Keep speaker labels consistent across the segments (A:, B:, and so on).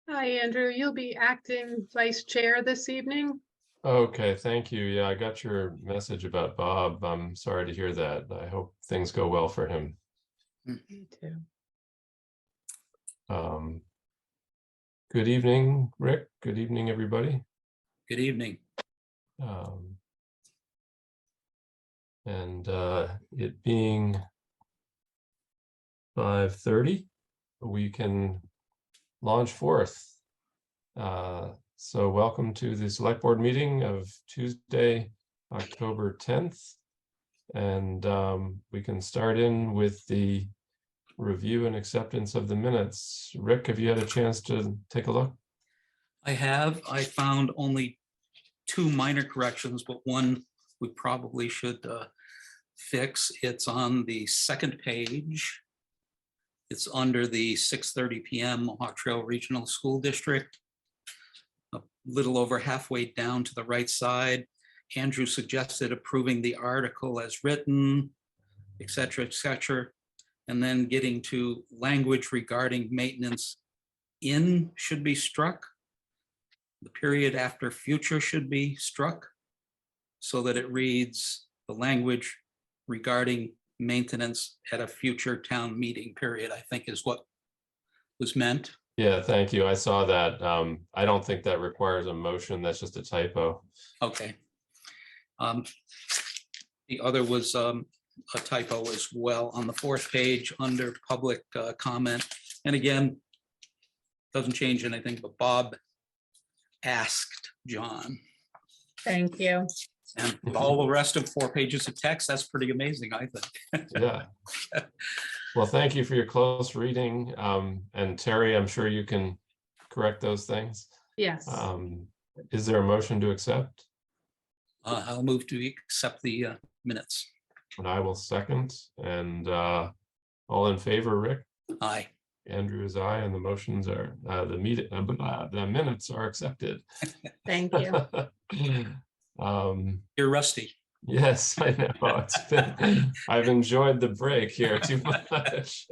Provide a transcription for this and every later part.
A: Hi, Andrew. You'll be acting vice chair this evening.
B: Okay, thank you. Yeah, I got your message about Bob. I'm sorry to hear that. I hope things go well for him.
A: Me too.
B: Um, Good evening, Rick. Good evening, everybody.
C: Good evening.
B: Um, and it being 5:30, we can launch forth. So welcome to the Select Board meeting of Tuesday, October 10th. And we can start in with the review and acceptance of the minutes. Rick, have you had a chance to take a look?
C: I found only two minor corrections, but one we probably should fix. It's on the second page. It's under the 6:30 p.m. Mohawk Trail Regional School District. A little over halfway down to the right side, Andrew suggested approving the article as written, et cetera, and then getting to language regarding maintenance in should be struck. The period after future should be struck so that it reads the language regarding maintenance at a future town meeting period, I think is what was meant.
B: Yeah, thank you. I saw that. I don't think that requires a motion. That's just a typo.
C: Okay. The other was a typo as well on the fourth page under public comment. And again, doesn't change anything, but Bob asked John.
A: Thank you.
C: And all the rest of 4 pages of text, that's pretty amazing, I think.
B: Yeah. Well, thank you for your close reading. And Terry, I'm sure you can correct those things.
A: Yes.
B: Is there a motion to accept?
C: I'll move to accept the minutes.
B: And I will second. And all in favor, Rick?
C: Aye.
B: Andrew is aye, and the motions are the minutes are accepted.
A: Thank you.
C: You're rusty.
B: Yes, I know. I've enjoyed the break here too much.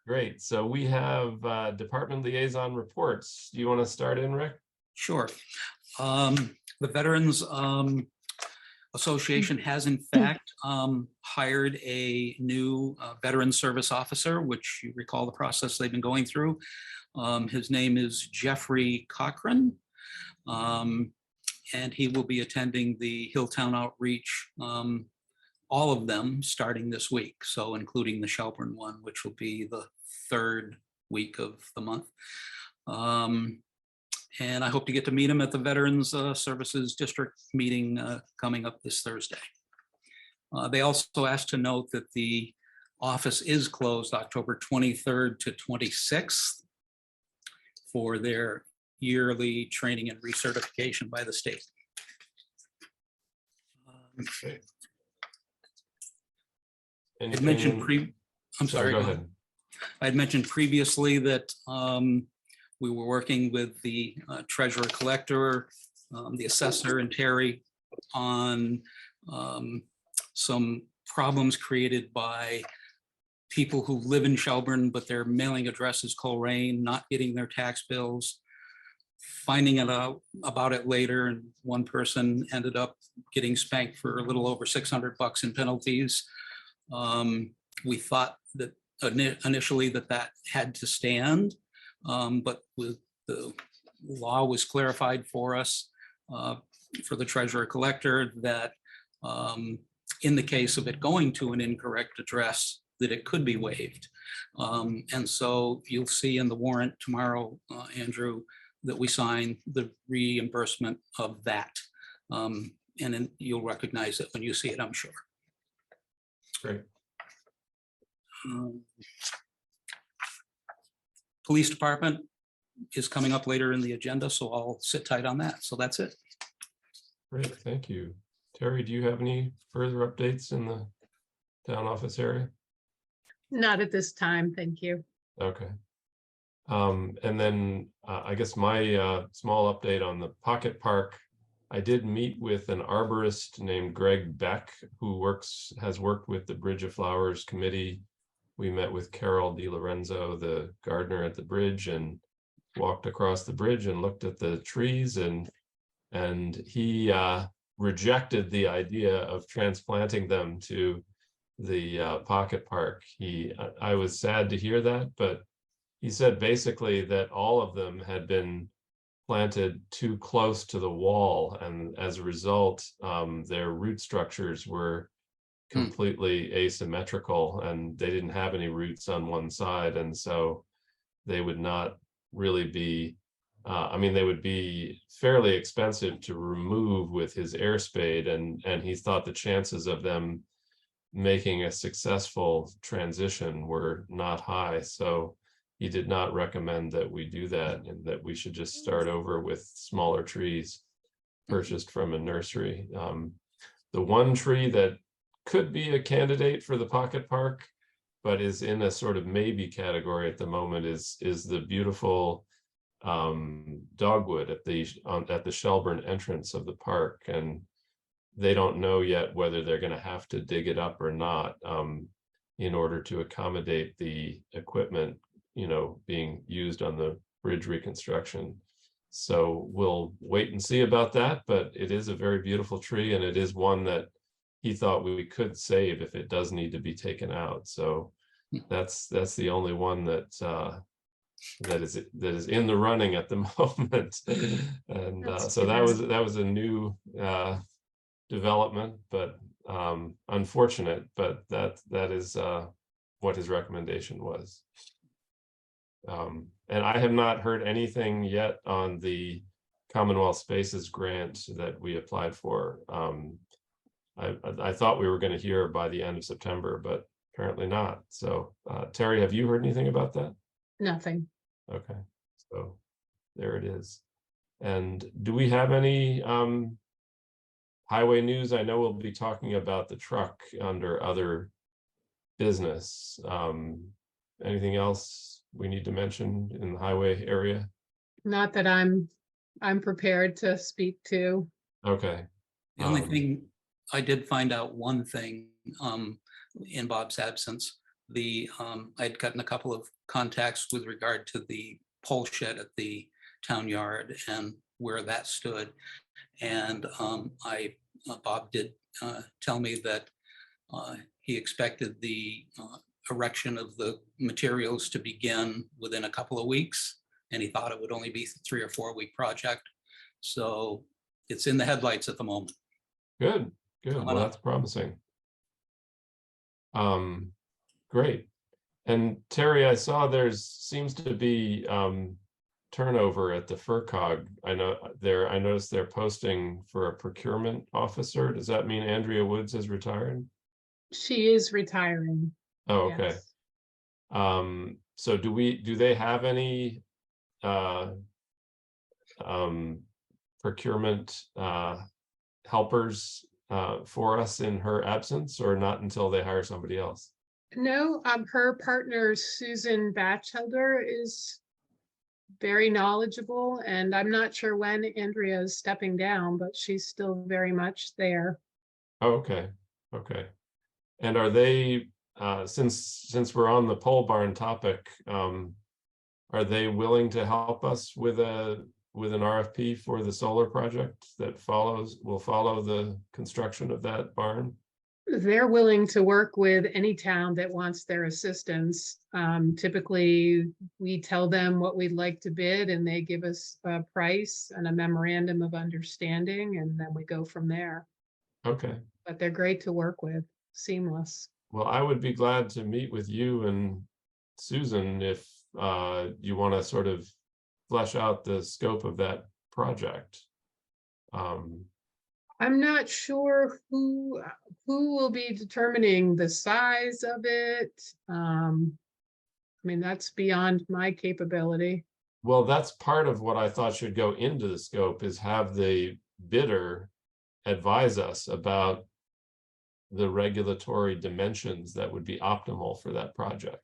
B: Great. So we have department liaison reports. Do you want to start in, Rick?
C: Sure. The Veterans Association has in fact hired a new veteran service officer, which you recall the process they've been going through. His name is Jeffrey Cochran. And he will be attending the Hilltown Outreach, all of them starting this week. So including the Shelburne one, which will be the 3rd week of the month. And I hope to get to meet him at the Veterans Services District meeting coming up this Thursday. They also asked to note that the office is closed October 23rd to 26th for their yearly training and recertification by the state. I mentioned
B: Go ahead.
C: I had mentioned previously that we were working with the treasurer collector, the assessor, and Terry on some problems created by people who live in Shelburne, but their mailing address is Coleraine, not getting their tax bills, finding out about it later, and one person ended up getting spanked for a little over $600 in penalties. We thought that initially that had to stand, but with the law was clarified for us, for the treasurer collector, that in the case of it going to an incorrect address, that it could be waived. And so you'll see in the warrant tomorrow, Andrew, that we sign the reimbursement of that. And then you'll recognize it when you see it, I'm sure.
B: Great.
C: Police department is coming up later in the agenda, so I'll sit tight on that. So that's it.
B: Great, thank you. Terry, do you have any further updates in the town office area?
A: Not at this time, thank you.
B: Okay. And then I guess my small update on the Pocket Park. I did meet with an arborist named Greg Beck, who has worked with the Bridge of Flowers committee we met with Carol Di Lorenzo, the gardener at the bridge, and walked across the bridge and looked at the trees, and he rejected the idea of transplanting them to the pocket park. I was sad to hear that, but he said basically that all of them had been planted too close to the wall, and as a result, their root structures were completely asymmetrical, and they didn't have any roots on one side, and so they would not really be, I mean, they would be fairly expensive to remove with his air spade, and he thought the chances of them making a successful transition were not high. So he did not recommend that we do that, and that we should just start over with smaller trees purchased from a nursery. The one tree that could be a candidate for the pocket park, but is in a sort of maybe category at the moment, is the beautiful dogwood at the Shelburne entrance of the park, and they don't know yet whether they're going to have to dig it up or not, in order to accommodate the equipment, being used on the bridge reconstruction. So we'll wait and see about that, but it is a very beautiful tree, and it is one that he thought we could save if it does need to be taken out. So that's the only one that is in the running at the moment. And so that was a new development, but unfortunate, but that is what his recommendation was. And I have not heard anything yet on the Commonwealth Spaces grant that we applied for. I thought we were going to hear by the end of September, but apparently not. So Terry, have you heard anything about that?
A: Nothing.
B: Okay, so there it is. And do we have any highway news? I know we'll be talking about the truck under other business. Anything else we need to mention in the highway area?
A: Not that I'm prepared to speak to.
B: Okay.
C: The only thing, I did find out one thing in Bob's absence. I'd gotten a couple of contacts with regard to the pole shed at the town yard and where that stood. And Bob did tell me that he expected the erection of the materials to begin within a couple of weeks, and he thought it would only be a 3 or 4 week project. So it's in the headlights at the moment.
B: Good. Well, that's promising. Great. And Terry, I saw seems to be turnover at the FERCog. I noticed they're posting for a procurement officer. Does that mean Andrea Woods is retiring?
A: She is retiring.
B: Oh, okay.
A: Yes.
B: So do they have any procurement helpers for us in her absence, or not until they hire somebody else?
A: No, her partner, Susan Batchelder, is very knowledgeable, and I'm not sure when Andrea is stepping down, but she's still very much there.
B: Oh, okay. And are they, since we're on the pole barn topic, are they willing to help us with an RFP for the solar project that will follow the construction of that barn?
A: They're willing to work with any town that wants their assistance. Typically, we tell them what we'd like to bid, and they give us a price and a memorandum of understanding, and then we go from there.
B: Okay.
A: But they're great to work with, seamless.
B: Well, I would be glad to meet with you and Susan if you want to sort of flesh out the scope of that project.
A: I'm not sure who will be determining the size of it. I mean, that's beyond my capability.
B: Well, that's part of what I thought should go into the scope, is have the bidder advise us about the regulatory dimensions that would be optimal for that project.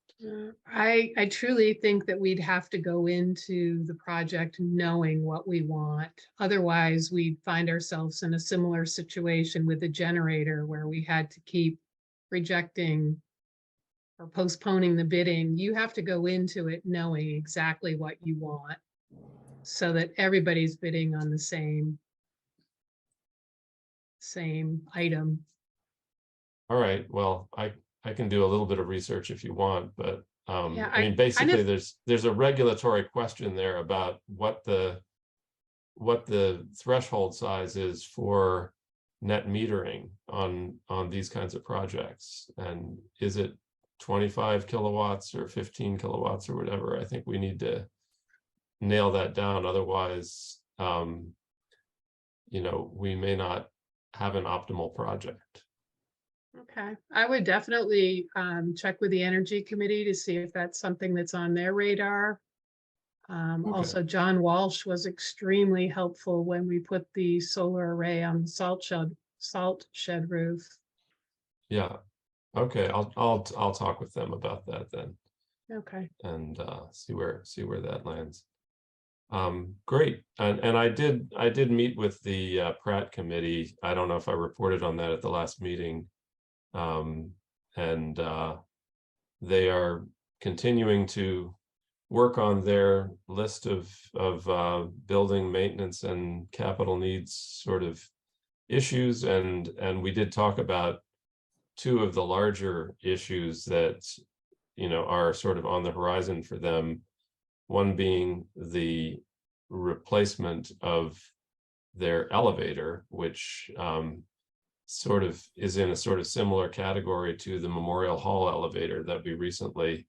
A: I truly think that we'd have to go into the project knowing what we want. Otherwise, we'd find ourselves in a similar situation with the generator where we had to keep rejecting or postponing the bidding, you have to go into it knowing exactly what you want so that everybody's bidding on the same item.
B: All right, well, I can do a little bit of research if you want, but
A: Yeah,
B: I mean,
A: kind
B: basically
A: of,
B: there's a regulatory question there about what the threshold size is for net metering on these kinds of projects. And is it 25 kilowatts or 15 kilowatts or whatever? I think we need to nail that down. Otherwise, you know, we may not have an optimal project.
A: okay. I would definitely check with the Energy Committee to see if that's something that's on their radar.
B: Okay.
A: Also, John Walsh was extremely helpful when we put the solar array on the salt shed roof.
B: Yeah. Okay. I'll talk with them about that then,
A: Okay.
B: and see where that lands. Great. And I did meet with the Pratt committee. I don't know if I reported on that at the last meeting. And they are continuing to work on their list of building maintenance and capital needs sort of issues. And we did talk about two of the larger issues that, you know, are sort of on the horizon for them. One being the replacement of their elevator, which sort of is in a sort of similar category to the Memorial Hall elevator that we recently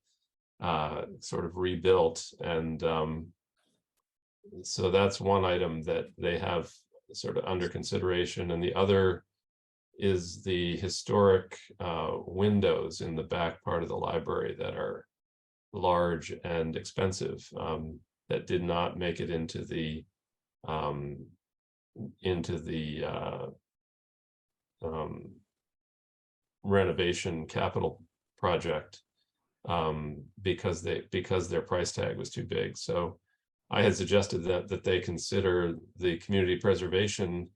B: sort of rebuilt. And so that's one item that they have sort of under consideration. And the other is the historic windows in the back part of the library that are large and expensive, that did not make it into the renovation capital project, because their price tag was too big. So I had suggested that they consider the Community Preservation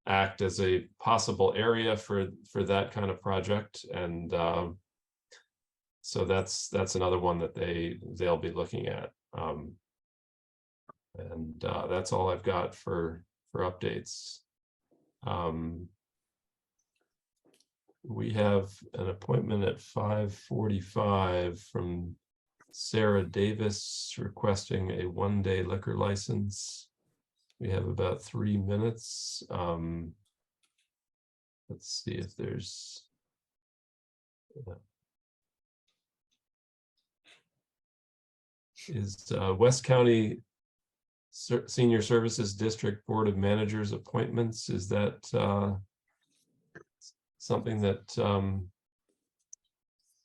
B: Act as a possible area for that kind of project. And so that's another one that they'll be looking at. And that's all I've got for updates. We have an appointment at 5:45 from Sarah Davis requesting a one-day liquor license. We have about 3 minutes. Let's see if there's is West County Senior Services District Board of Managers appointments. Is that something that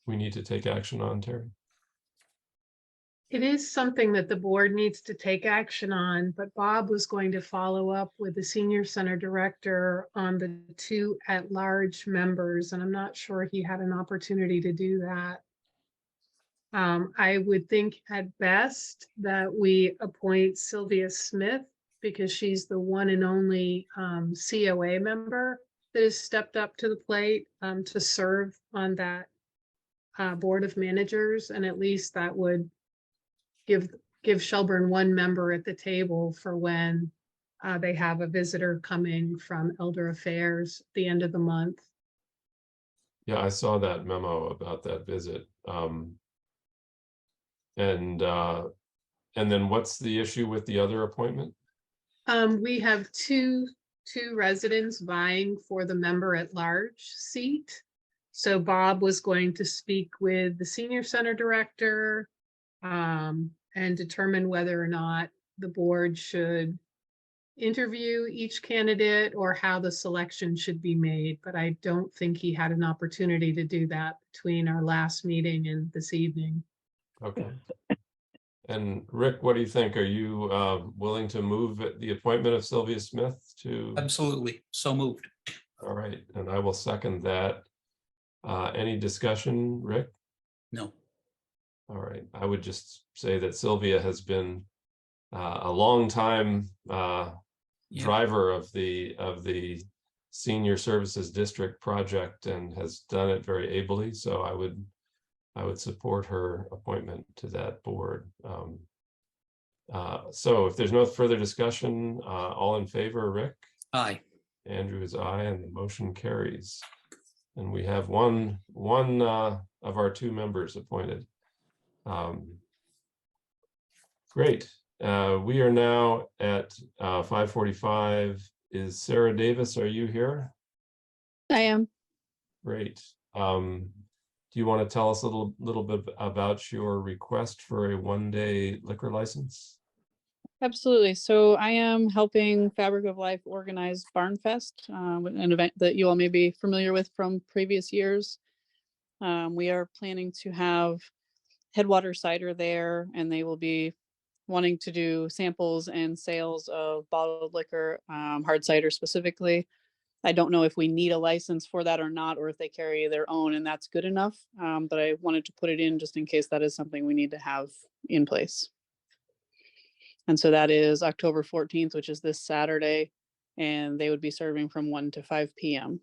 B: we need to take action on, Terry?
A: It is something that the board needs to take action on, but Bob was going to follow up with the senior center director on the 2 at-large members, and I'm not sure he had an opportunity to do that. I would think at best that we appoint Sylvia Smith, because she's the one and only COA member that has stepped up to the plate to serve on that board of managers, and at least that would give Shelburne one member at the table for when they have a visitor coming from Elder Affairs at the end of the month.
B: Yeah, I saw that memo about that visit. And then what's the issue with the other appointment?
A: We have two residents vying for the member at large seat. So Bob was going to speak with the senior center director and determine whether or not the board should interview each candidate or how the selection should be made. But I don't think he had an opportunity to do that between our last meeting and this evening.
B: Okay. And Rick, what do you think? Are you willing to move the appointment of Sylvia Smith to?
C: Absolutely. So moved.
B: All right, and I will second that. Any discussion, Rick?
C: No.
B: All right, I would just say that Sylvia has been a long time driver of the Senior Services District project and has done it very ably. So I would I would support her appointment to that board. So if there's no further discussion, all in favor, Rick?
C: Aye.
B: Andrew is aye, and the motion carries. And we have one of our two members appointed. Great. We are now at 5:45. Is Sarah Davis, are you here?
D: I am.
B: Great. Do you want to tell us a little bit about your request for a one-day liquor license?
D: Absolutely. So I am helping Fabric of Life organize Barn Fest, an event that you all may be familiar with from previous years. We are planning to have Headwater cider there, and they will be wanting to do samples and sales of bottled liquor, hard cider specifically. I don't know if we need a license for that or not, or if they carry their own and that's good enough. But I wanted to put it in just in case that is something we need to have in place. And so that is October 14th, which is this Saturday, and they would be serving from 1 to 5 p.m.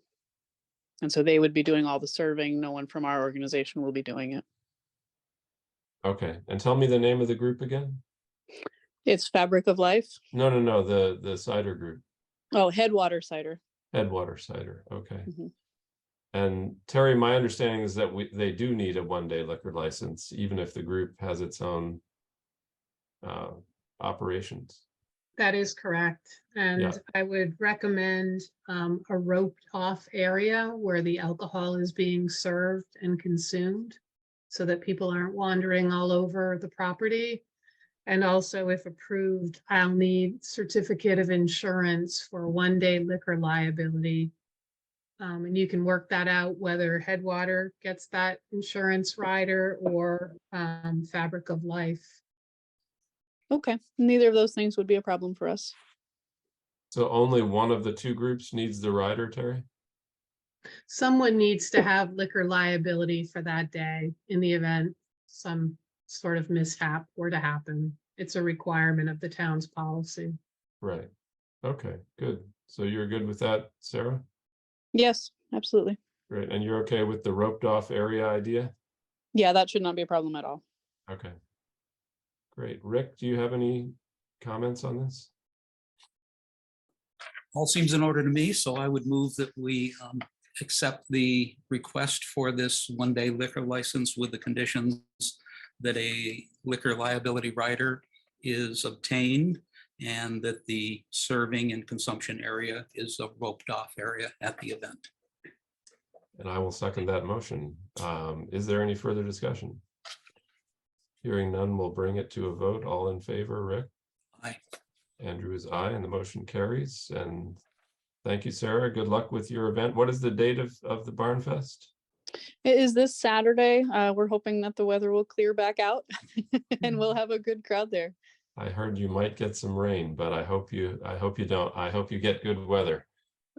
D: And so they would be doing all the serving. No one from our organization will be doing it.
B: Okay, and tell me the name of the group again.
D: It's Fabric of Life.
B: No, the cider group.
D: Oh, Headwater Cider.
B: Headwater cider, okay.
D: Mm-hmm.
B: And Terry, my understanding is that they do need a one-day liquor license, even if the group has its own operations.
A: That is correct. And
B: Yeah.
A: I would recommend a roped off area where the alcohol is being served and consumed so that people aren't wandering all over the property. And also, if approved, I'll need certificate of insurance for one-day liquor liability. And you can work that out whether Headwater gets that insurance rider or Fabric of Life.
D: Okay. Neither of those things would be a problem for us.
B: So only one of the two groups needs the rider, Terry?
A: Someone needs to have liquor liability for that day in the event some sort of mishap were to happen. It's a requirement of the town's policy.
B: Right. Okay, good. So you're good with that, Sarah?
D: Yes, absolutely.
B: Great. And you're okay with the roped off area idea?
D: Yeah, that should not be a problem at all.
B: Okay. Great. Rick, do you have any comments on this?
C: All seems in order to me, so I would move that we accept the request for this one-day liquor license with the conditions that a liquor liability rider is obtained and that the serving and consumption area is a roped off area at the event.
B: And I will second that motion. Is there any further discussion? Hearing none, we'll bring it to a vote. All in favor, Rick?
C: Aye.
B: Andrew is aye, and the motion carries. And thank you, Sarah. Good luck with your event. What is the date of the Barn Fest?
D: It is this Saturday. We're hoping that the weather will clear back out and we'll have a good crowd there.
B: I heard you might get some rain, but I hope you don't. I hope you get good weather.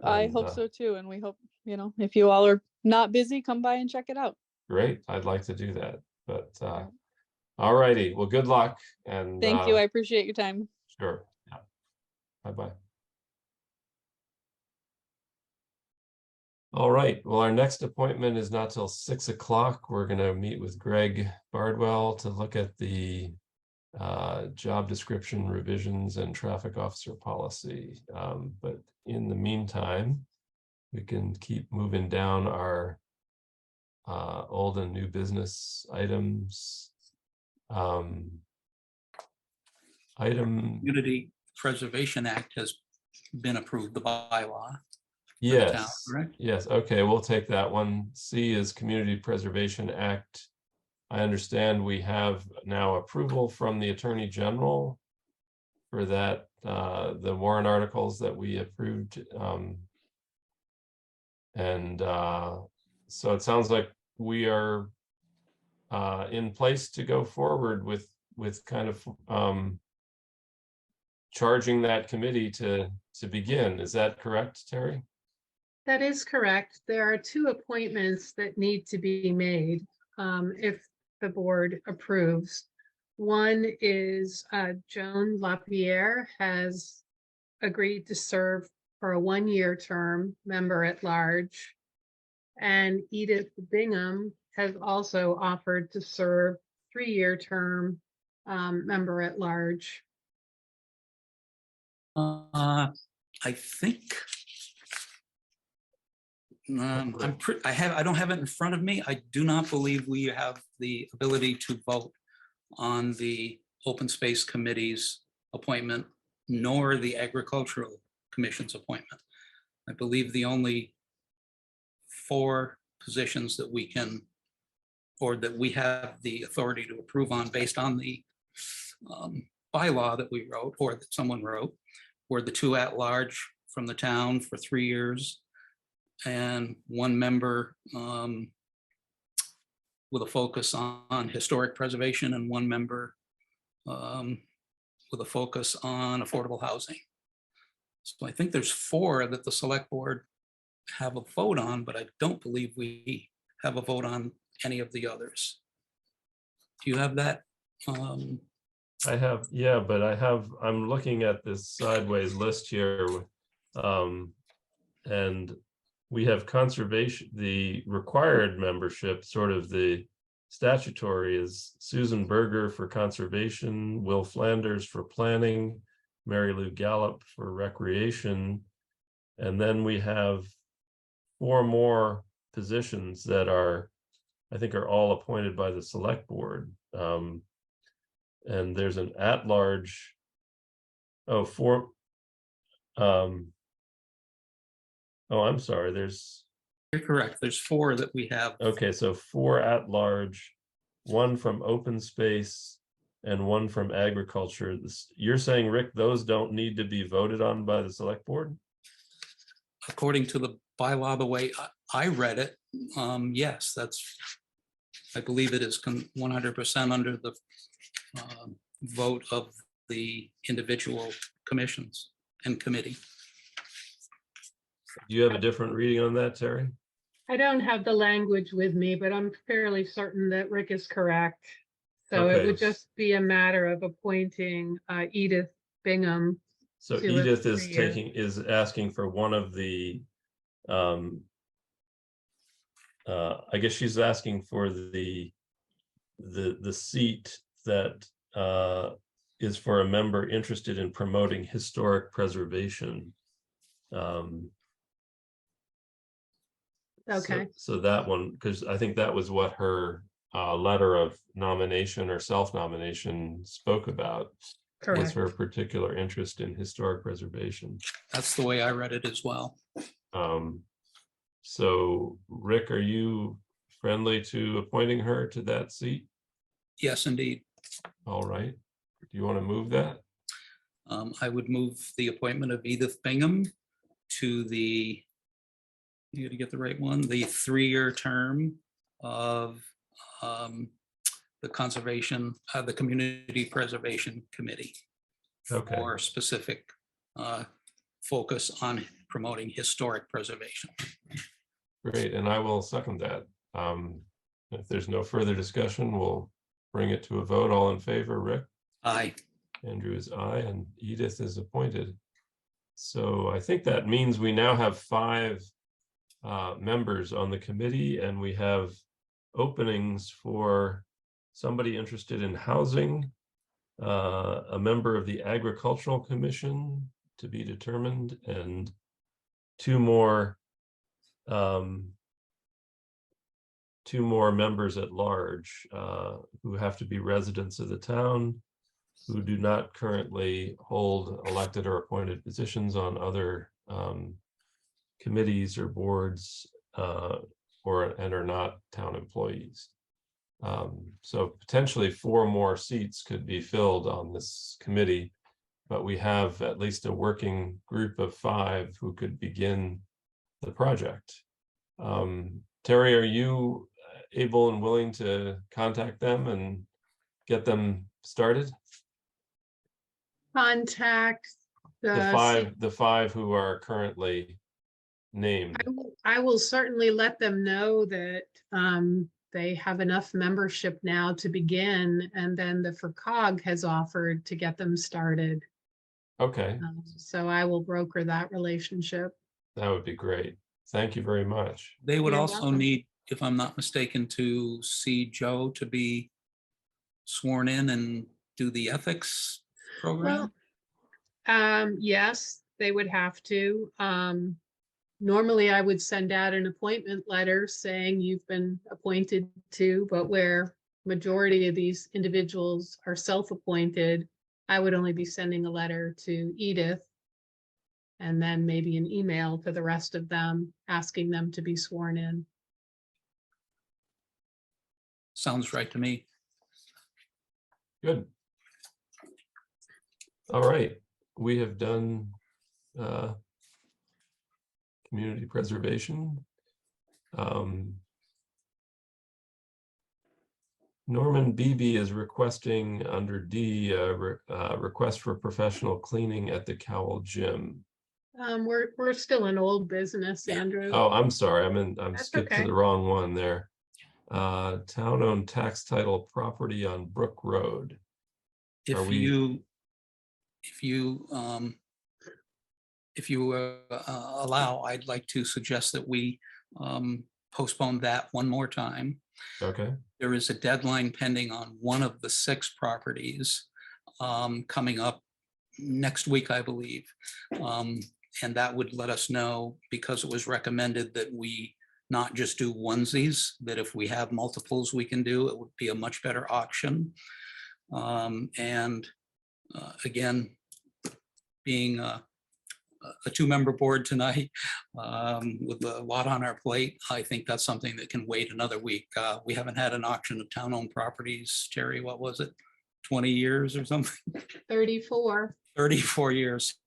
D: I hope so too. And we hope, if you all are not busy, come by and check it out.
B: Great. I'd like to do that. But all righty. Well, good luck. And
D: thank you. I appreciate your time.
B: Sure. Yeah. Bye-bye. All right. Well, our next appointment is not till 6 o'clock. We're going to meet with Greg Bardwell to look at the job description revisions and traffic officer policy. But in the meantime, we can keep moving down our old and new business items.
C: Community Preservation Act has been approved, the bylaw.
B: Yes,
C: correct?
B: yes, okay, we'll take that one. C is Community Preservation Act. I understand we have now approval from the Attorney General for that, the warrant articles that we approved. So it sounds like we are in place to go forward with kind of charging that committee to begin. Is that correct, Terry?
A: That is correct. There are two appointments that need to be made if the board approves. One is Joan LaPierre has agreed to serve for a one-year term, member at large. And Edith Bingham has also offered to serve 3-year term member at large.
C: I think. I don't have it in front of me. I do not believe we have the ability to vote on the Open Space Committee's appointment, nor the Agricultural Commission's appointment. I believe the only 4 positions that we can, or that we have the authority to approve on based on the bylaw that we wrote or that someone wrote, were the 2 at large from the town for 3 years, and 1 member with a focus on historic preservation, and 1 member with a focus on affordable housing. So I think there's 4 that the select board have a vote on, but I don't believe we have a vote on any of the others. Do you have that?
B: I have, yeah, but I'm looking at this sideways list here. And we have conservation, the required membership, sort of the statutory is Susan Berger for conservation, Will Flanders for planning, Mary Lou Gallup for recreation. And then we have 4 more positions that are, I think, are all appointed by the select board. And there's an at-large, I'm sorry,
C: You're correct. There's 4 that we have.
B: okay, so 4 at-large, 1 from open space, and 1 from agriculture. You're saying, Rick, those don't need to be voted on by the select board?
C: According to the bylaw, the way I read it, yes, I believe it is 100% under the vote of the individual commissions and committee.
B: Do you have a different reading on that, Terry?
A: I don't have the language with me, but I'm fairly certain that Rick is correct. So it
B: Okay.
A: would just be a matter of appointing Edith Bingham.
B: So
A: to a
B: Edith is
A: 3-year.
B: is asking for one of the, I guess she's asking for the seat that is for a member interested in promoting historic preservation.
A: Okay,
B: So that one, because I think that was what her letter of nomination or self-nomination spoke about, was
A: correct.
B: her particular interest in historic preservation.
C: That's the way I read it as well.
B: So Rick, are you friendly to appointing her to that seat?
C: Yes, indeed.
B: All right. Do you want to move that?
C: I would move the appointment of Edith Bingham to the, you gotta get the right one, the 3-year term of the conservation, the Community Preservation Committee.
B: Okay.
C: For specific focus on promoting historic preservation.
B: Great, and I will second that. If there's no further discussion, we'll bring it to a vote. All in favor, Rick?
C: Aye.
B: Andrew is aye, and Edith is appointed. So I think that means we now have 5 members on the committee, and we have openings for somebody interested in housing, a member of the Agricultural Commission to be determined, and 2 more members at large who have to be residents of the town, who do not currently hold elected or appointed positions on other committees or boards, and are not town employees. So potentially 4 more seats could be filled on this committee, but we have at least a working group of 5 who could begin the project. Terry, are you able and willing to contact them and get them started?
A: Contact
B: The 5 who are currently named.
A: I will certainly let them know that they have enough membership now to begin, and then the FERCog has offered to get them started.
B: Okay,
A: So I will broker that relationship.
B: that would be great. Thank you very much.
C: They would
A: You're
C: also
A: welcome.
C: need if I'm not mistaken, to see Joe to be sworn in and do the ethics program?
A: Yes, they would have to. Normally I would send out an appointment letter saying you've been appointed to, but where majority of these individuals are self-appointed, I would only be sending a letter to Edith and then maybe an email to the rest of them, asking them to be sworn in.
C: Sounds right to me.
B: Good. All right, we have done community preservation. Norman Beebe is requesting under D, request for professional cleaning at the Cowell Gym.
A: We're still an old business, Andrew.
B: Oh, I'm sorry, I'm
A: That's
B: skipped to
A: okay.
B: the wrong one there. Town-owned tax title property on Brook Road. Are
C: If
B: we-
C: you allow, I'd like to suggest that we postpone that one more time.
B: Okay,
C: There is a deadline pending on one of the 6 properties coming up next week, I believe. And that would let us know, because it was recommended that we not just do onesies, that if we have multiples we can do, it would be a much better auction. Again, being a 2-member board tonight with a lot on our plate, I think that's something that can wait another week. We haven't had an auction of town-owned properties, Terry, what was it? 20 years or something?
A: 34.
C: 34 years.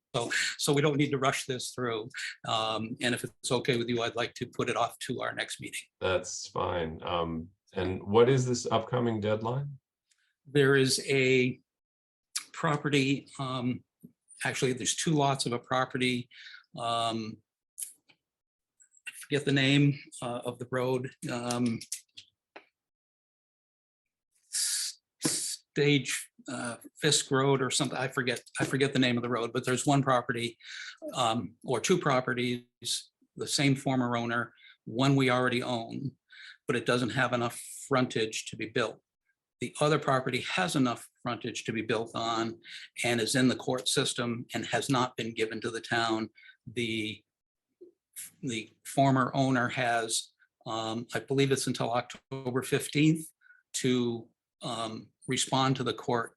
C: So we don't need to rush this through. And if it's okay with you, I'd like to put it off to our next meeting.
B: that's fine. And what is this upcoming deadline?
C: There is a property, actually, there's 2 lots of a property. I forget the name of the road. Stage Fisk Road or something. I forget the name of the road, but there's one property or 2 properties, the same former owner, one we already own, but it doesn't have enough frontage to be built. The other property has enough frontage to be built on and is in the court system and has not been given to the town. The former owner has, I believe it's until October 15th to respond to the court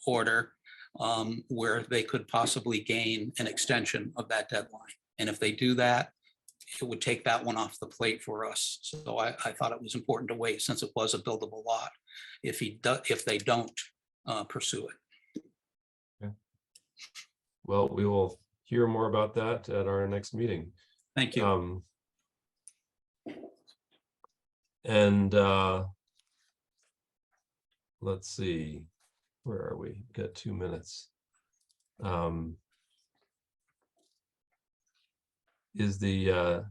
C: order where they could possibly gain an extension of that deadline. And if they do that, it would take that one off the plate for us. So I thought it was important to wait, since it was a buildable lot, if they don't pursue it.
B: Okay. Well, we will hear more about that at our next meeting.
C: Thank you.
B: Let's see, where are we? Got 2 minutes. Is the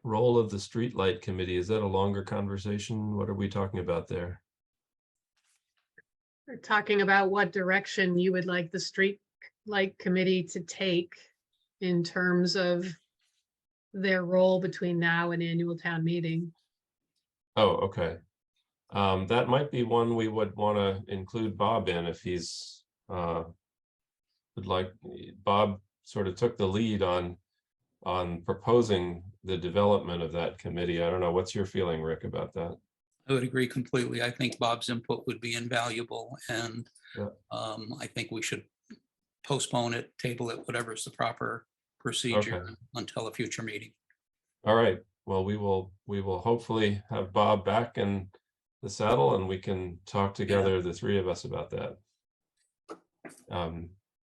B: role of the streetlight committee, is that a longer conversation? What are we talking about there?
A: We're talking about what direction you would like the street light committee to take in terms of their role between now and annual town meeting.
B: Oh, okay. That might be one we would want to include Bob in if he's would like. Bob sort of took the lead on proposing the development of that committee. I don't know, what's your feeling, Rick, about that?
C: I would agree completely. I think Bob's input would be invaluable, and
B: Yeah.
C: I think we should postpone it, table it, whatever is the proper procedure
B: Okay.
C: until a future meeting.
B: All right, well, we will hopefully have Bob back in the saddle and we can talk together, the 3 of us, about that.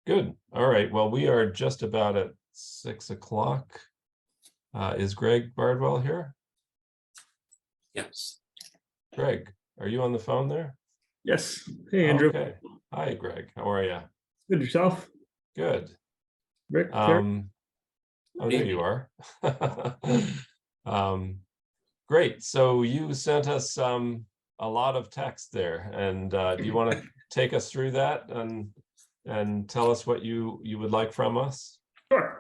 B: Good. All right, well, we are just about at 6 o'clock. Is Greg Bardwell here?
C: Yes.
B: Greg, are you on the phone there?
E: Yes. Hey, Andrew.
B: Okay. Hi, Greg. How are you?
E: Good yourself?
B: Good.
E: Rick? Terry?
B: Oh, there you are. Great. So you sent us a lot of text there, and do you want to take us through that and tell us what you would like from us?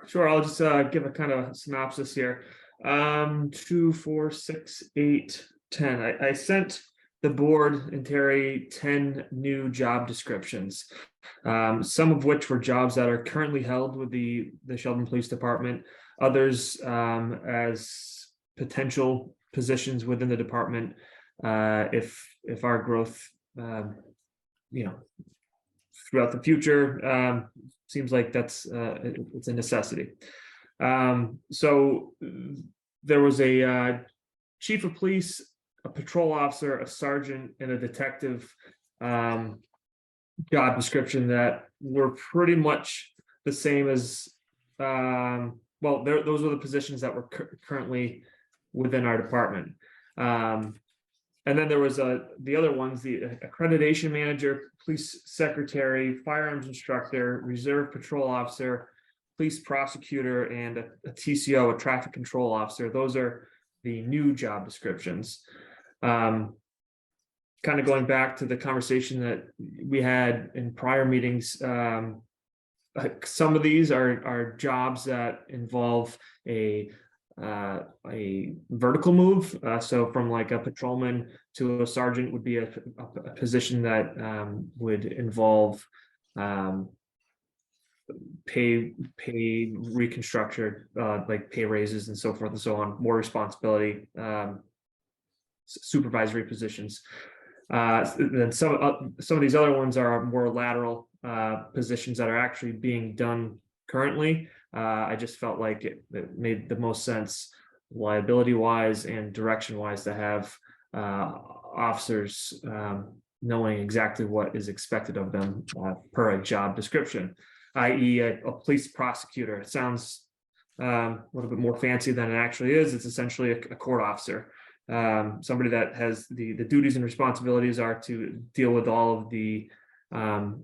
E: Sure. I'll just give a kind of synopsis here. 2, 4, 6, 8, 10. I sent the board and Terry 10 new job descriptions. Some of which were jobs that are currently held with the Shelburne Police Department, others as potential positions within the department if our growth throughout the future seems like that's it's a necessity. So there was a chief of police, a patrol officer, a sergeant, and a detective job description that were pretty much the same as those were the positions that were currently within our department. And then there was the other ones, the accreditation manager, police secretary, firearms instructor, reserve patrol officer, police prosecutor, and a TCO, a traffic control officer. Those are the new job descriptions. Kind of going back to the conversation that we had in prior meetings, some of these are jobs that involve a vertical move. So from like a patrolman to a sergeant would be a position that would involve pay reconstruction, like pay raises and so forth and so on, more responsibility, supervisory positions. Then some of these other ones are more lateral positions that are actually being done currently. I just felt like it made the most sense liability wise and direction wise to have officers knowing exactly what is expected of them per a job description, i.e. a police prosecutor. It sounds a little bit more fancy than it actually is. It's essentially a court officer, somebody that has the duties and responsibilities are to deal with all of the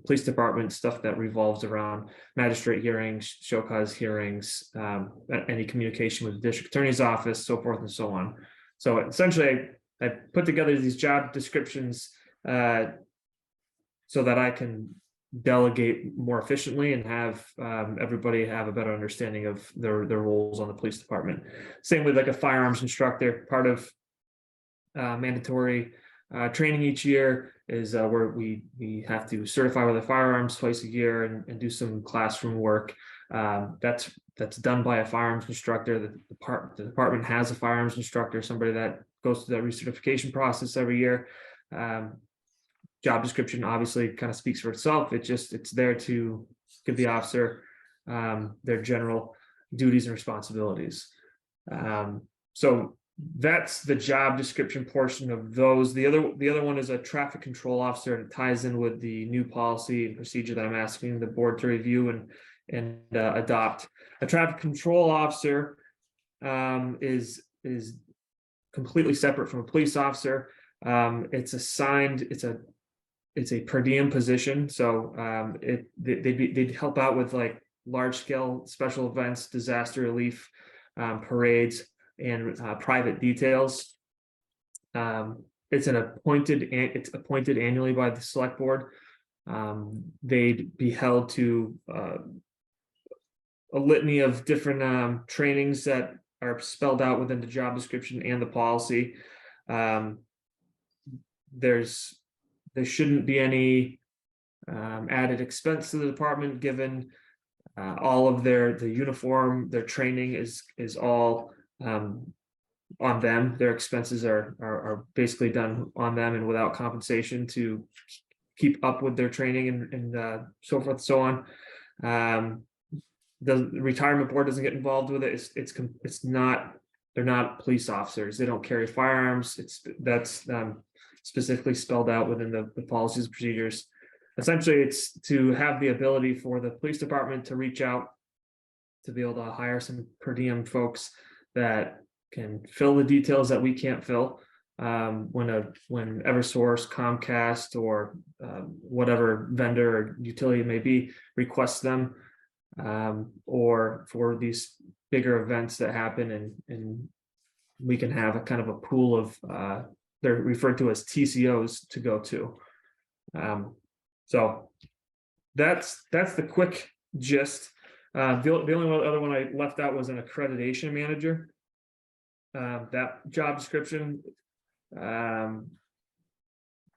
E: police department stuff that revolves around magistrate hearings, show cause hearings, any communication with the district attorney's office, so forth and so on. So essentially, I put together these job descriptions so that I can delegate more efficiently and have everybody have a better understanding of their roles on the police department. Same with like a firearms instructor. Part of mandatory training each year is where we have to certify with the firearms twice a year and do some classroom work. That's done by a firearms instructor. The department has a firearms instructor, somebody that goes through that recertification process every year. Job description obviously kind of speaks for itself. It's there to give the officer their general duties and responsibilities. So that's the job description portion of those. The other one is a traffic control officer, and it ties in with the new policy and procedure that I'm asking the board to review and adopt. A traffic control officer is completely separate from a police officer. It's assigned. It's a per diem position, so they'd help out with like large scale special events, disaster relief, parades, and private details. It's appointed annually by the select board. They'd be held to a litany of different trainings that are spelled out within the job description and the policy. There shouldn't be any added expense to the department, given all of the uniform, their training is all on them. Their expenses are basically done on them and without compensation to keep up with their training and so forth and so on. The retirement board doesn't get involved with it. It's not, they're not police officers. They don't carry firearms. That's specifically spelled out within the policies and procedures. Essentially, it's to have the ability for the police department to reach out to be able to hire some per diem folks that can fill the details that we can't fill when Eversource, Comcast, or whatever vendor or utility it may be requests them, or for these bigger events that happen, and we can have a kind of a pool of they're referred to as TCOs to go to. So that's the quick gist. The only other one I left out was an accreditation manager. that job description.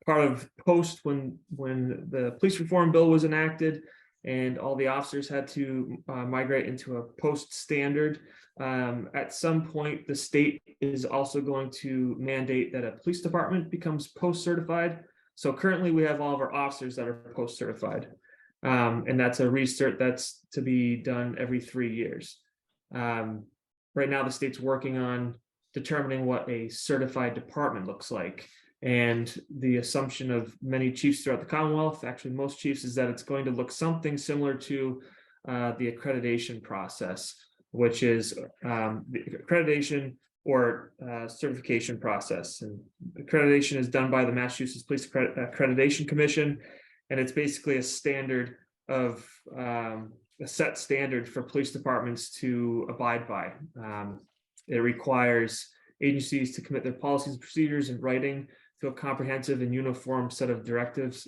E: Part of post when the police reform bill was enacted and all the officers had to migrate into a post standard. At some point, the state is also going to mandate that a police department becomes post certified. So currently we have all of our officers that are post certified. And that's a recert that's to be done every 3 years. Right now, the state's working on determining what a certified department looks like. And the assumption of many chiefs throughout the Commonwealth, actually most chiefs, is that it's going to look something similar to the accreditation process, which is the accreditation or certification process. And accreditation is done by the Massachusetts Police Accreditation Commission, and it's basically a standard of a set standard for police departments to abide by. It requires agencies to commit their policies and procedures in writing to a comprehensive and uniform set of directives,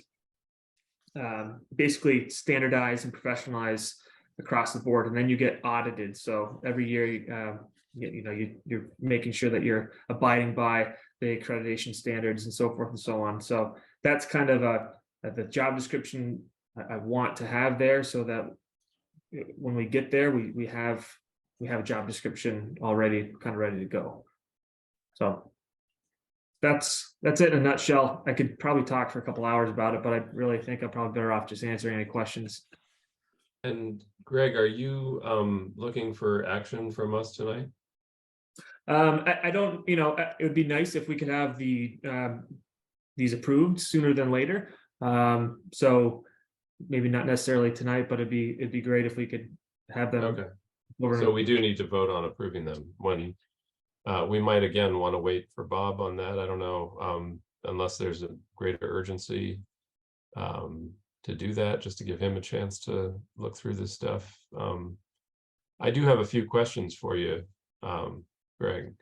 E: basically standardize and professionalize across the board, and then you get audited. So every year, you're making sure that you're abiding by the accreditation standards and so forth and so on. So that's kind of the job description I want to have there, so that when we get there, we have a job description already kind of ready to go. So that's it in a nutshell. I could probably talk for a couple hours about it, but I really think I'm probably better off just answering any questions.
B: And Greg, are you looking for action from us tonight?
E: I don't, it would be nice if we could have these approved sooner than later. So maybe not necessarily tonight, but it'd be great if we could have them.
B: Okay. So we do need to vote on approving them. When we might again want to wait for Bob on that. I don't know, unless there's a greater urgency to do that, just to give him a chance to look through this stuff. I do have a few questions for you, Greg.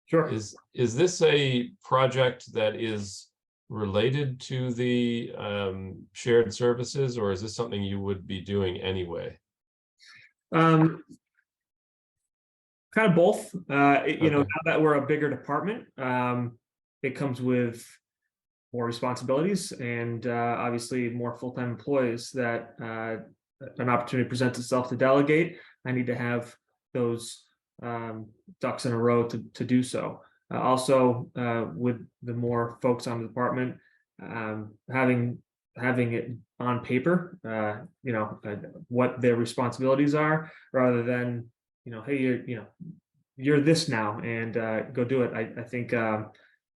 E: Sure.
B: Is this a project that is related to the shared services, or is this something you would be doing anyway? Kind of both. Okay.
E: Now that we're a bigger department, it comes with more responsibilities and obviously more full-time employees that an opportunity presents itself to delegate. I need to have those ducks in a row to do so. Also, with the more folks on the department, having it on paper, what their responsibilities are, rather than, hey, you're this now and go do it. I think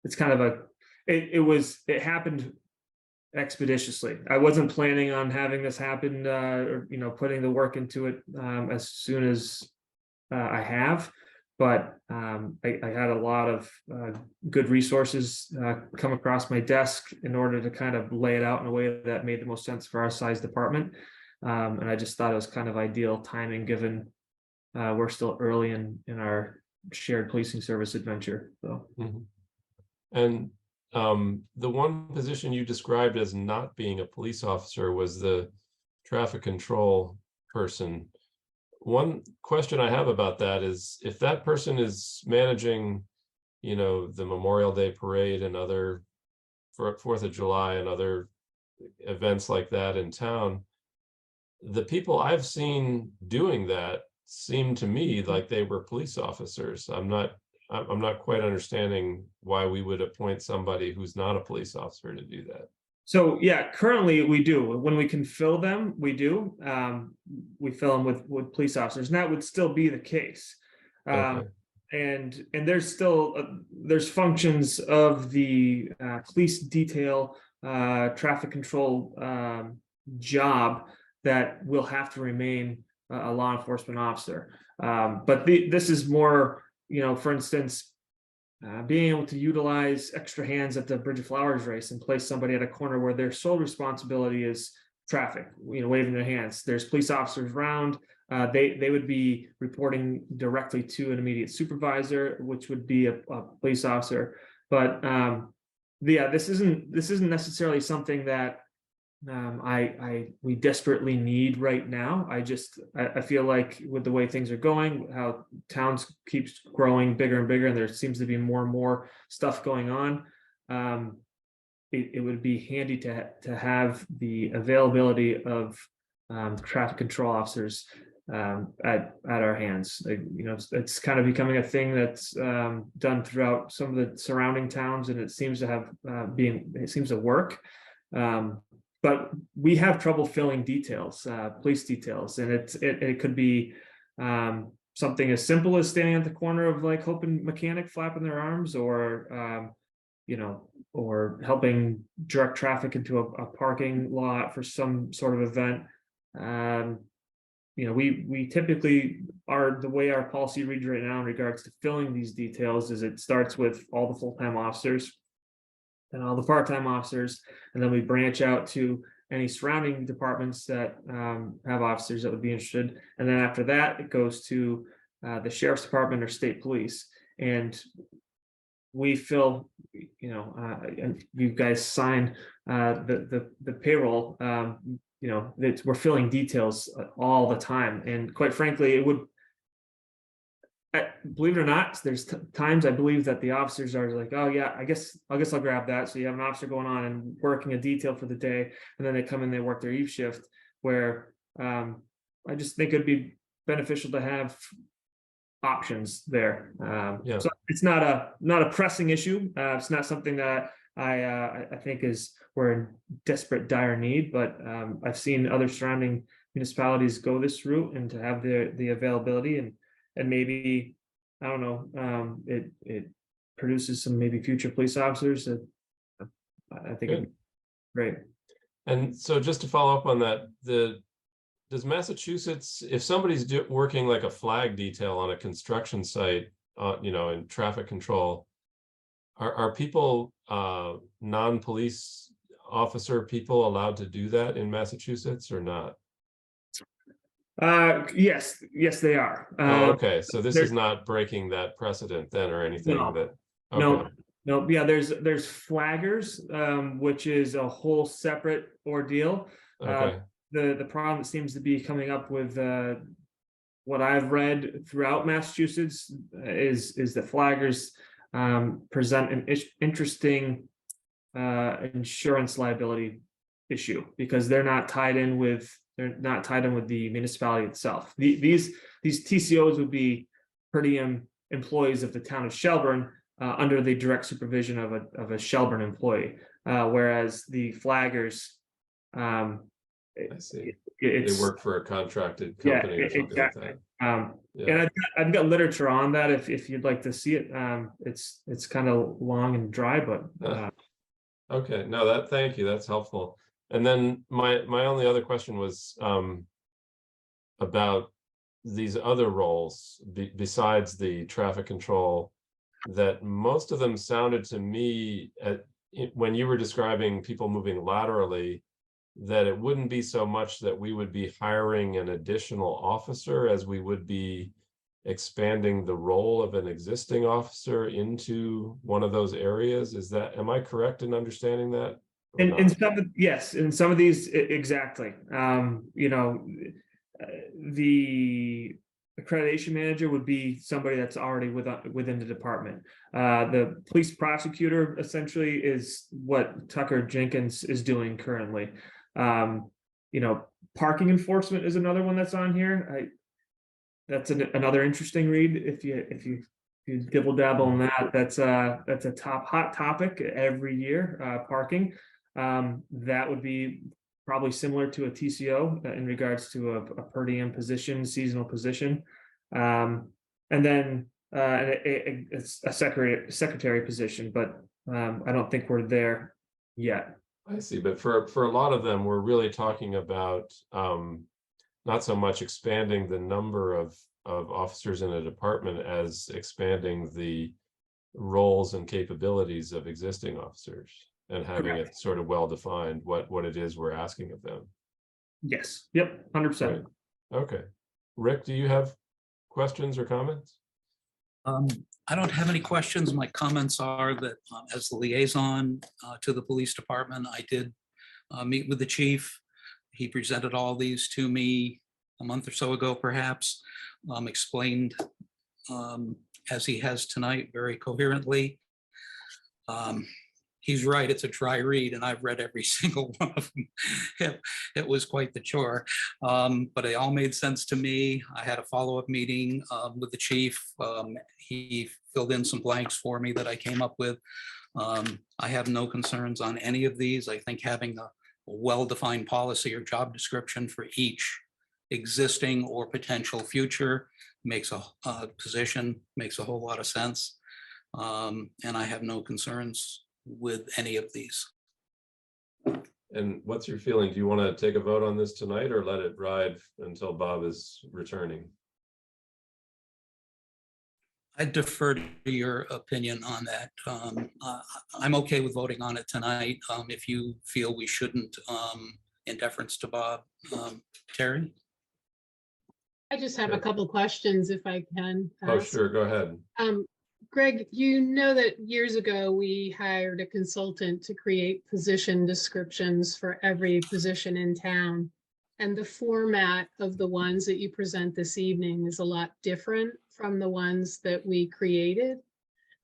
E: it's kind of it happened expeditiously. I wasn't planning on having this happen or putting the work into it as soon as I have, but I had a lot of good resources come across my desk in order to kind of lay it out in a way that made the most sense for our size department. And I just thought it was kind of ideal timing, given we're still early in our shared policing service adventure. So,
B: and the one position you described as not being a police officer was the traffic control person. One question I have about that is, if that person is managing, the Memorial Day parade and other 4th of July and other events like that in town, the people I've seen doing that seem to me like they were police officers. I'm not quite understanding why we would appoint somebody who's not a police officer to do that.
E: So yeah, currently we do. When we can fill them, we do. We fill them with police officers, and that would still be the case. Okay. And there's still there's functions of the police detail, traffic control job that will have to remain a law enforcement officer. But this is more, for instance, being able to utilize extra hands at the Bridge of Flowers race and place somebody at a corner where their sole responsibility is traffic, waving their hands. There's police officers around. They would be reporting directly to an immediate supervisor, which would be a police officer. But yeah, this isn't necessarily something that we desperately need right now. I feel like with the way things are going, how towns keeps growing bigger and bigger, and there seems to be more and more stuff going on. It would be handy to have the availability of traffic control officers at our hands. It's kind of becoming a thing that's done throughout some of the surrounding towns, and it seems to have it seems to work. But we have trouble filling details, police details, and it could be something as simple as standing at the corner of like Hope and Mechanic flapping their arms, or or helping direct traffic into a parking lot for some sort of event. We typically the way our policy reads right now in regards to filling these details is it starts with all the full-time officers and all the part-time officers, and then we branch out to any surrounding departments that have officers that would be interested, and then after that it goes to the sheriff's department or state police, and we fill, and you guys sign the payroll. We're filling details all the time, and quite frankly, it would. Believe it or not, there's times I believe that the officers are like, oh yeah, I guess I'll grab that. So you have an officer going on and working a detail for the day, and then they come in, they work their eve shift, where I just think it'd be beneficial to have options there. So it's not a pressing issue. It's not something that I think we're in desperate dire need, but I've seen other surrounding municipalities go this route, and to have the availability and maybe, I don't know, it produces some maybe future police officers that I think it'd be great.
B: And so just to follow up on that, does Massachusetts, if somebody's working like a flag detail on a construction site, in traffic control, are people, non-police officer people allowed to do that in Massachusetts or not?
E: Yes, they are.
B: Okay, so this is not breaking that precedent then or anything.
E: No. Yeah, there's flaggers, which is a whole separate ordeal.
B: Okay.
E: The problem that seems to be coming up with what I've read throughout Massachusetts is that flaggers present an interesting insurance liability issue, because they're not tied in with the municipality itself. These TCOs would be per diem employees of the town of Shelburne under the direct supervision of a Shelburne employee, whereas the flaggers,
B: I see. They work for a contracted company or something
E: exactly.
B: like that.
E: And I've got literature on that if you'd like to see it. It's kind of long and dry, but
B: okay. No, thank you. That's helpful. And then my only other question was about these other roles besides the traffic control, that most of them sounded to me when you were describing people moving laterally, that it wouldn't be so much that we would be hiring an additional officer as we would be expanding the role of an existing officer into one of those areas. Am I correct in understanding that?
E: In some of these, exactly. The accreditation manager would be somebody that's already within the department. The police prosecutor essentially is what Tucker Jenkins is doing currently. Parking enforcement is another one that's on here. That's another interesting read. If you dibble dabble on that, that's a hot topic every year. Parking. That would be probably similar to a TCO in regards to a per diem position, seasonal position, and then it's a secretary position, but I don't think we're there yet.
B: I see, but for a lot of them, we're really talking about not so much expanding the number of officers in a department as expanding the roles and capabilities of existing officers, and having it sort of well defined what it is we're asking of them.
E: Yes. Yep. 100%.
B: Right. Okay. Rick, do you have questions or comments?
C: I don't have any questions. My comments are that as the liaison to the police department, I did meet with the chief. He presented all these to me a month or so ago, perhaps, explained as he has tonight very coherently. He's right, it's a dry read, and I've read every single one of them. It was quite the chore, but it all made sense to me. I had a follow-up meeting with the chief. He filled in some blanks for me that I came up with. I have no concerns on any of these. I think having a well-defined policy or job description for each existing or potential future makes a position, makes a whole lot of sense. And I have no concerns with any of these.
B: And what's your feeling? Do you want to take a vote on this tonight or let it ride until Bob is returning?
C: I defer to your opinion on that. I'm okay with voting on it tonight. If you feel we shouldn't, in deference to Bob. Terry?
A: I just have a
B: Sure.
A: couple questions if I can.
B: Oh,
A: ask.
B: sure, go ahead.
A: Greg, you know that years ago we hired a consultant to create position descriptions for every position in town. And the format of the ones that you present this evening is a lot different from the ones that we created.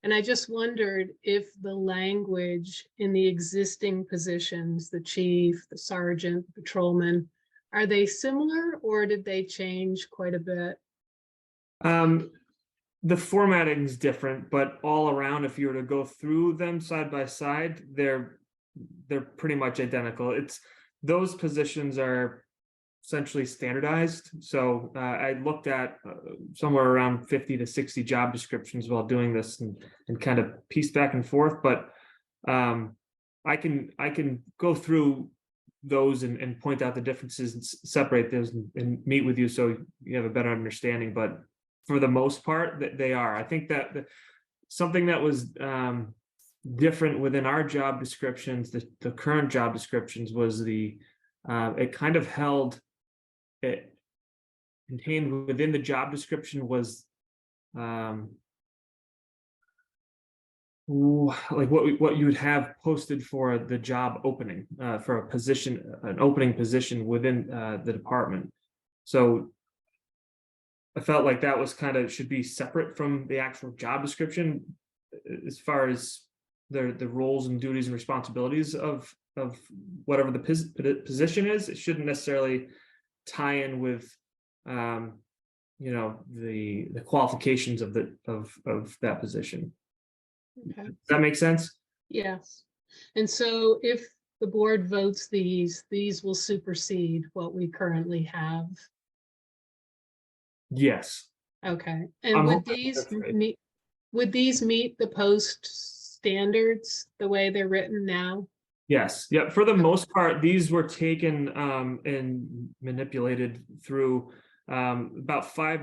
A: And I just wondered if the language in the existing positions, the chief, the sergeant, the patrolman, are they similar or did they change quite a bit?
E: The formatting is different, but all around, if you were to go through them side by side, they're pretty much identical. Those positions are essentially standardized. So I looked at somewhere around 50 to 60 job descriptions while doing this and kind of piece back and forth. But I can go through those and point out the differences and separate those and meet with you so you have a better understanding. But for the most part, they are. I think that something that was different within our job descriptions, the current job descriptions, was it kind of held it contained within the job description was like what you would have posted for the job opening for a position, an opening position within the department. So I felt like that was should be separate from the actual job description as far as the roles and duties and responsibilities of whatever the position is. It shouldn't necessarily tie in with the qualifications of that position.
A: Okay.
E: Does that make sense?
A: Yes. And so if the board votes these will supersede what we currently have.
E: Yes.
A: Okay.
E: I'm
A: And
E: hoping that's right.
A: would these meet the post standards the way they're written now?
E: Yes. Yeah. For the most part, these were taken and manipulated through about 5.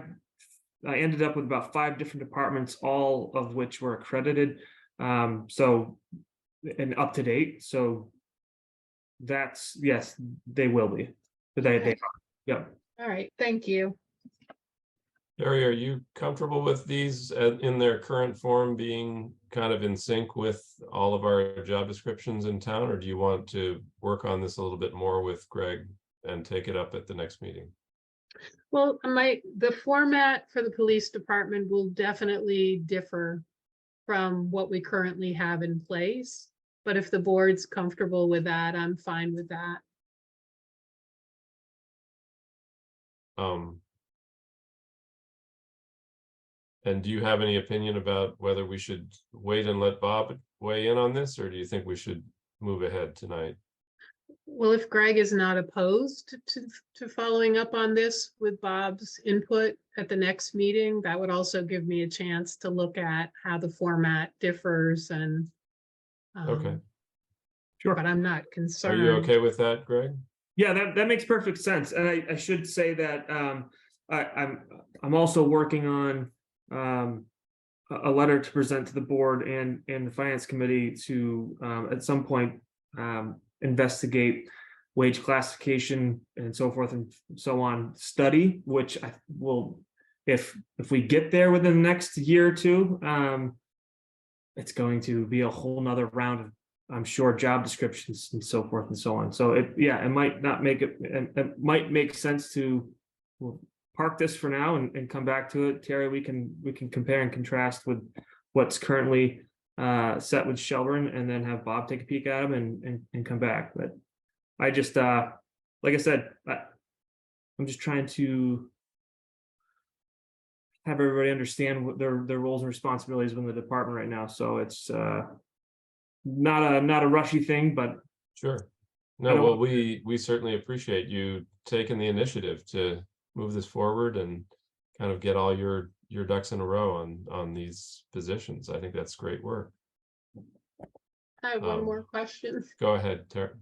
E: I ended up with about 5 different departments, all of which were accredited. So and up to date. So that's, yes, they will be. But they
A: Okay.
E: are. Yeah.
A: All right. Thank you.
B: Terry, are you comfortable with these in their current form being kind of in sync with all of our job descriptions in town, or do you want to work on this a little bit more with Greg and take it up at the next meeting?
A: Well, the format for the police department will definitely differ from what we currently have in place. But if the board's comfortable with that, I'm fine with that.
B: And do you have any opinion about whether we should wait and let Bob weigh in on this, or do you think we should move ahead tonight?
A: Well, if Greg is not opposed to following up on this with Bob's input at the next meeting, that would also give me a chance to look at how the format differs and.
B: Okay.
E: Sure.
A: But I'm not
B: Are
A: concerned.
B: you okay with that, Greg?
E: Yeah, that makes perfect sense. And I should say that I'm also working on a letter to present to the board and the finance committee to at some point investigate wage classification and so forth and so on study, which I will, if we get there within the next year or two, it's going to be a whole nother round I'm sure, job descriptions and so forth and so on. So it might not make it might make sense to we'll park this for now and come back to it. Terry, we can compare and contrast with what's currently set with Shelburne, and then have Bob take a peek at them and come back. But I just like I said, I'm just trying to have everybody understand what their roles and responsibilities within the department right now. So it's not a rushy thing, but
B: Sure.
E: I
B: No,
E: don't-
B: well, we certainly appreciate you taking the initiative to move this forward and kind of get all your ducks in a row on these positions. I think that's great work.
A: I have one
B: Um,
A: more question.
B: Go ahead, Terry.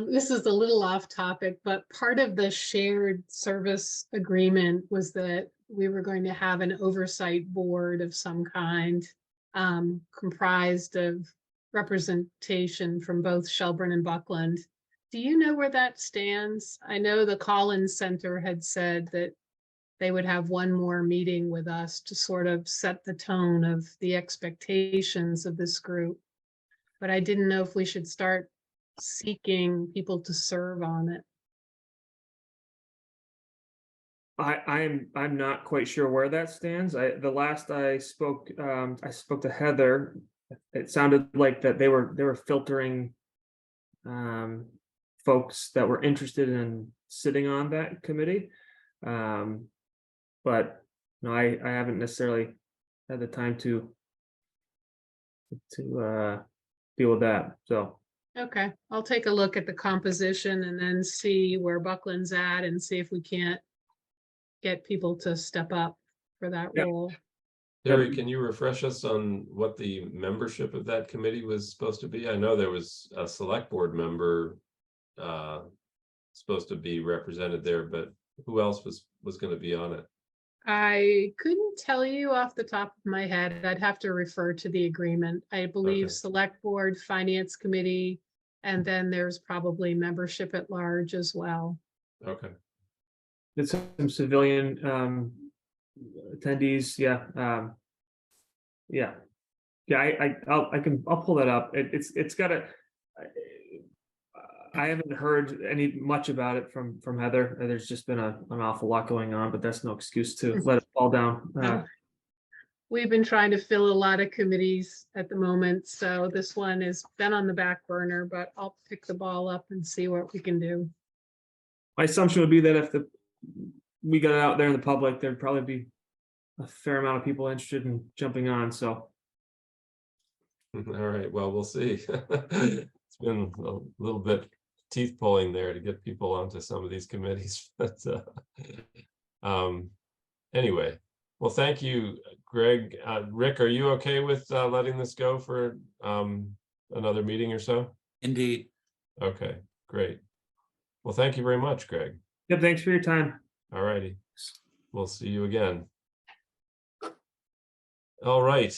A: This is a little off topic, but part of the shared service agreement was that we were going to have an oversight board of some kind, comprised of representation from both Shelburne and Buckland. Do you know where that stands? I know the Collins Center had said that they would have one more meeting with us to sort of set the tone of the expectations of this group. But I didn't know if we should start seeking people to serve on it.
E: I'm not quite sure where that stands. The last I spoke to Heather. It sounded like that they were filtering folks that were interested in sitting on that committee. But no, I haven't necessarily had the time to deal with that. So
A: Okay, I'll take a look at the composition and then see where Buckland's at and see if we can't get people to step up for that
E: Yeah.
A: role.
B: Terry, can you refresh us on what the membership of that committee was supposed to be? I know there was a select board member supposed to be represented there, but who else was going to be on it?
A: I couldn't tell you off the top of my head. I'd have to refer to the agreement. I believe
B: Okay.
A: Select Board, Finance Committee, and then there's probably membership at large as well.
B: Okay.
E: there's some civilian attendees. I'll pull that up. It's got a. I haven't heard much about it from Heather. There's just been an awful lot going on, but that's no excuse to let it fall down.
A: We've been trying to fill a lot of committees at the moment, so this one has been on the back burner, but I'll pick the ball up and see what we can do.
E: My assumption would be that if we got it out there in the public, there'd probably be a fair amount of people interested in jumping on. So
B: All right, well, we'll see. It's been a little bit teeth pulling there to get people onto some of these committees, but anyway, well, thank you, Greg. Rick, are you okay with letting this go for another meeting or so?
C: Indeed.
B: Okay, great. Well, thank you very much, Greg.
E: yeah, thanks for your time.
B: All righty, we'll see you again. All right.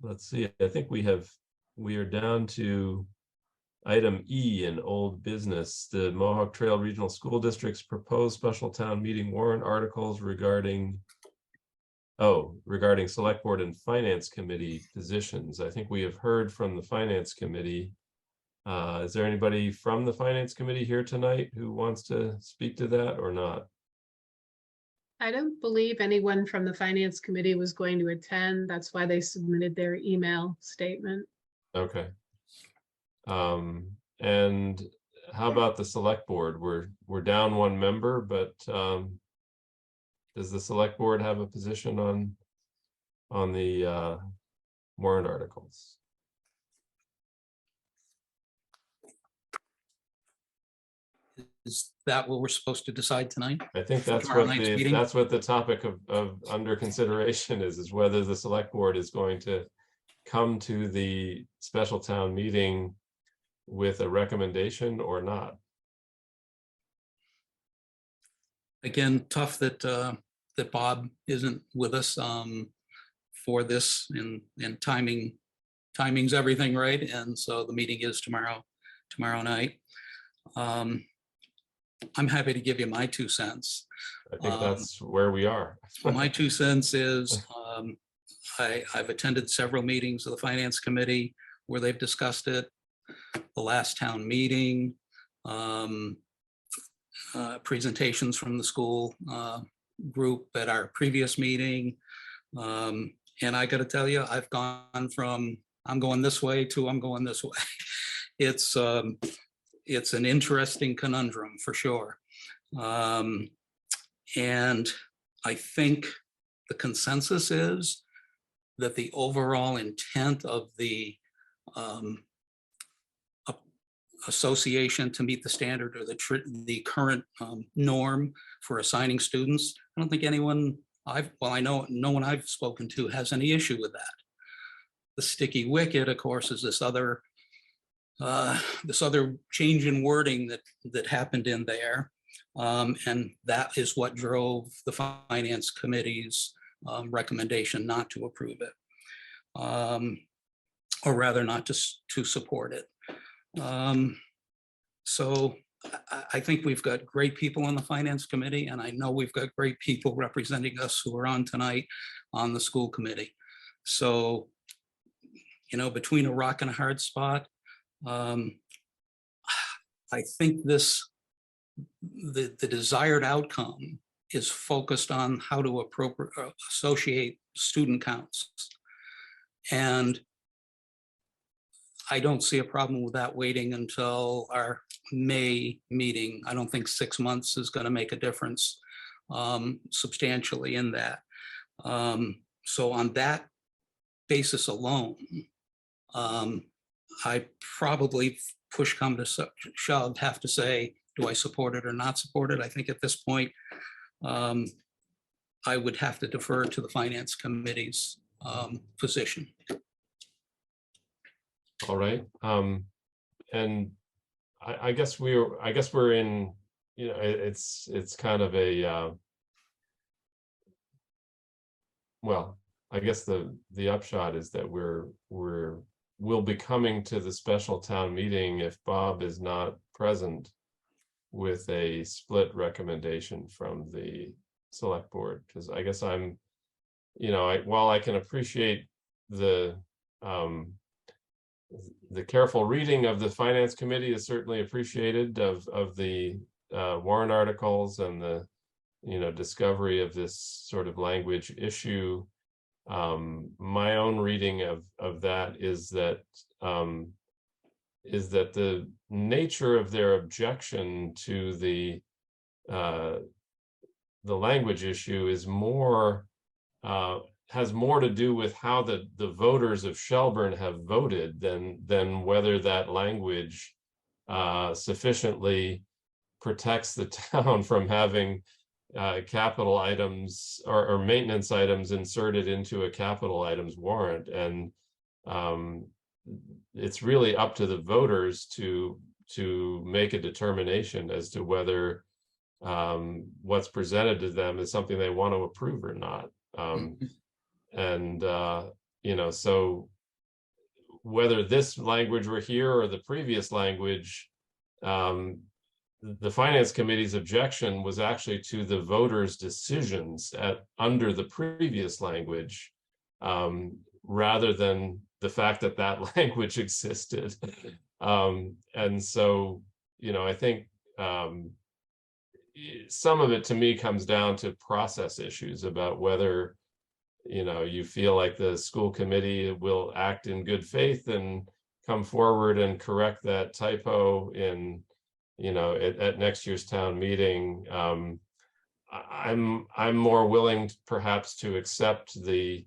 B: Let's see, I think we are down to item E in old business, the Mohawk Trail Regional School District's proposed special town meeting warrant articles regarding Select Board and Finance Committee positions. I think we have heard from the Finance Committee. Is there anybody from the Finance Committee here tonight who wants to speak to that or not?
A: I don't believe anyone from the Finance Committee was going to attend. That's why they submitted their email statement.
B: Okay. And how about the Select Board? We're down one member, but does the Select Board have a position on the warrant articles?
C: Is that what we're supposed to decide tonight?
B: I think that's
C: tomorrow
B: what
C: night's
B: the
C: meeting?
B: that's what the topic of under consideration is whether the Select Board is going to come to the special town meeting with a recommendation or not.
C: Again, tough that that Bob isn't with us for this, and timing's everything, right? And so the meeting is tomorrow night. I'm happy to give you my 2 cents.
B: I think that's where we are.
C: My 2 cents is I've attended several meetings of the Finance Committee. where they've discussed it, the last town meeting, presentations from the school group at our previous meeting. And I got to tell you, I've gone from I'm going this way to I'm going this way. It's an interesting conundrum for sure. And I think the consensus is that the overall intent of the association to meet the standard or the current norm for assigning students, I don't think anyone I know no one I've spoken to has any issue with that. The sticky wicket, of course, is this other change in wording that happened in there. And that is what drove the finance committee's recommendation not to approve it, or rather not to support it. So I think we've got great people on the finance committee, and I know we've got great people representing us who are on tonight on the school committee. So, you know, between a rock and a hard spot, I think the desired outcome is focused on how to associate student counts. And I don't see a problem with that waiting until our May meeting. I don't think 6 months is going to make a difference substantially in that. So on that basis alone, I probably, push come to shove, have to say, do I support it or not support it? I think at this point, I would have to defer to the finance committee's position.
B: All right. And I guess we're in, you know, it's kind of a, well, I guess the upshot is that we'll be coming to the special town meeting if Bob is not present with a split recommendation from the select board, because I guess I'm, you know, while I can appreciate the careful reading of the finance committee is certainly appreciated of the warrant articles and the, you know, discovery of this sort of language issue. My own reading of that is that the nature of their objection to the language issue is more has more to do with how the voters of Shelburne have voted than whether that language sufficiently protects the town from having capital items or maintenance items inserted into a capital items warrant. And it's really up to the voters to make a determination as to whether what's presented to them is something they want to approve or not. And you know, so whether this language were here or the previous language, the finance committee's objection was actually to the voters' decisions under the previous language, rather than the fact that that language existed. And so, you know, I think some of it to me comes down to process issues about whether, you know, you feel like the school committee will act in good faith and come forward and correct that typo in, you know, at next year's town meeting. I'm more willing perhaps to accept the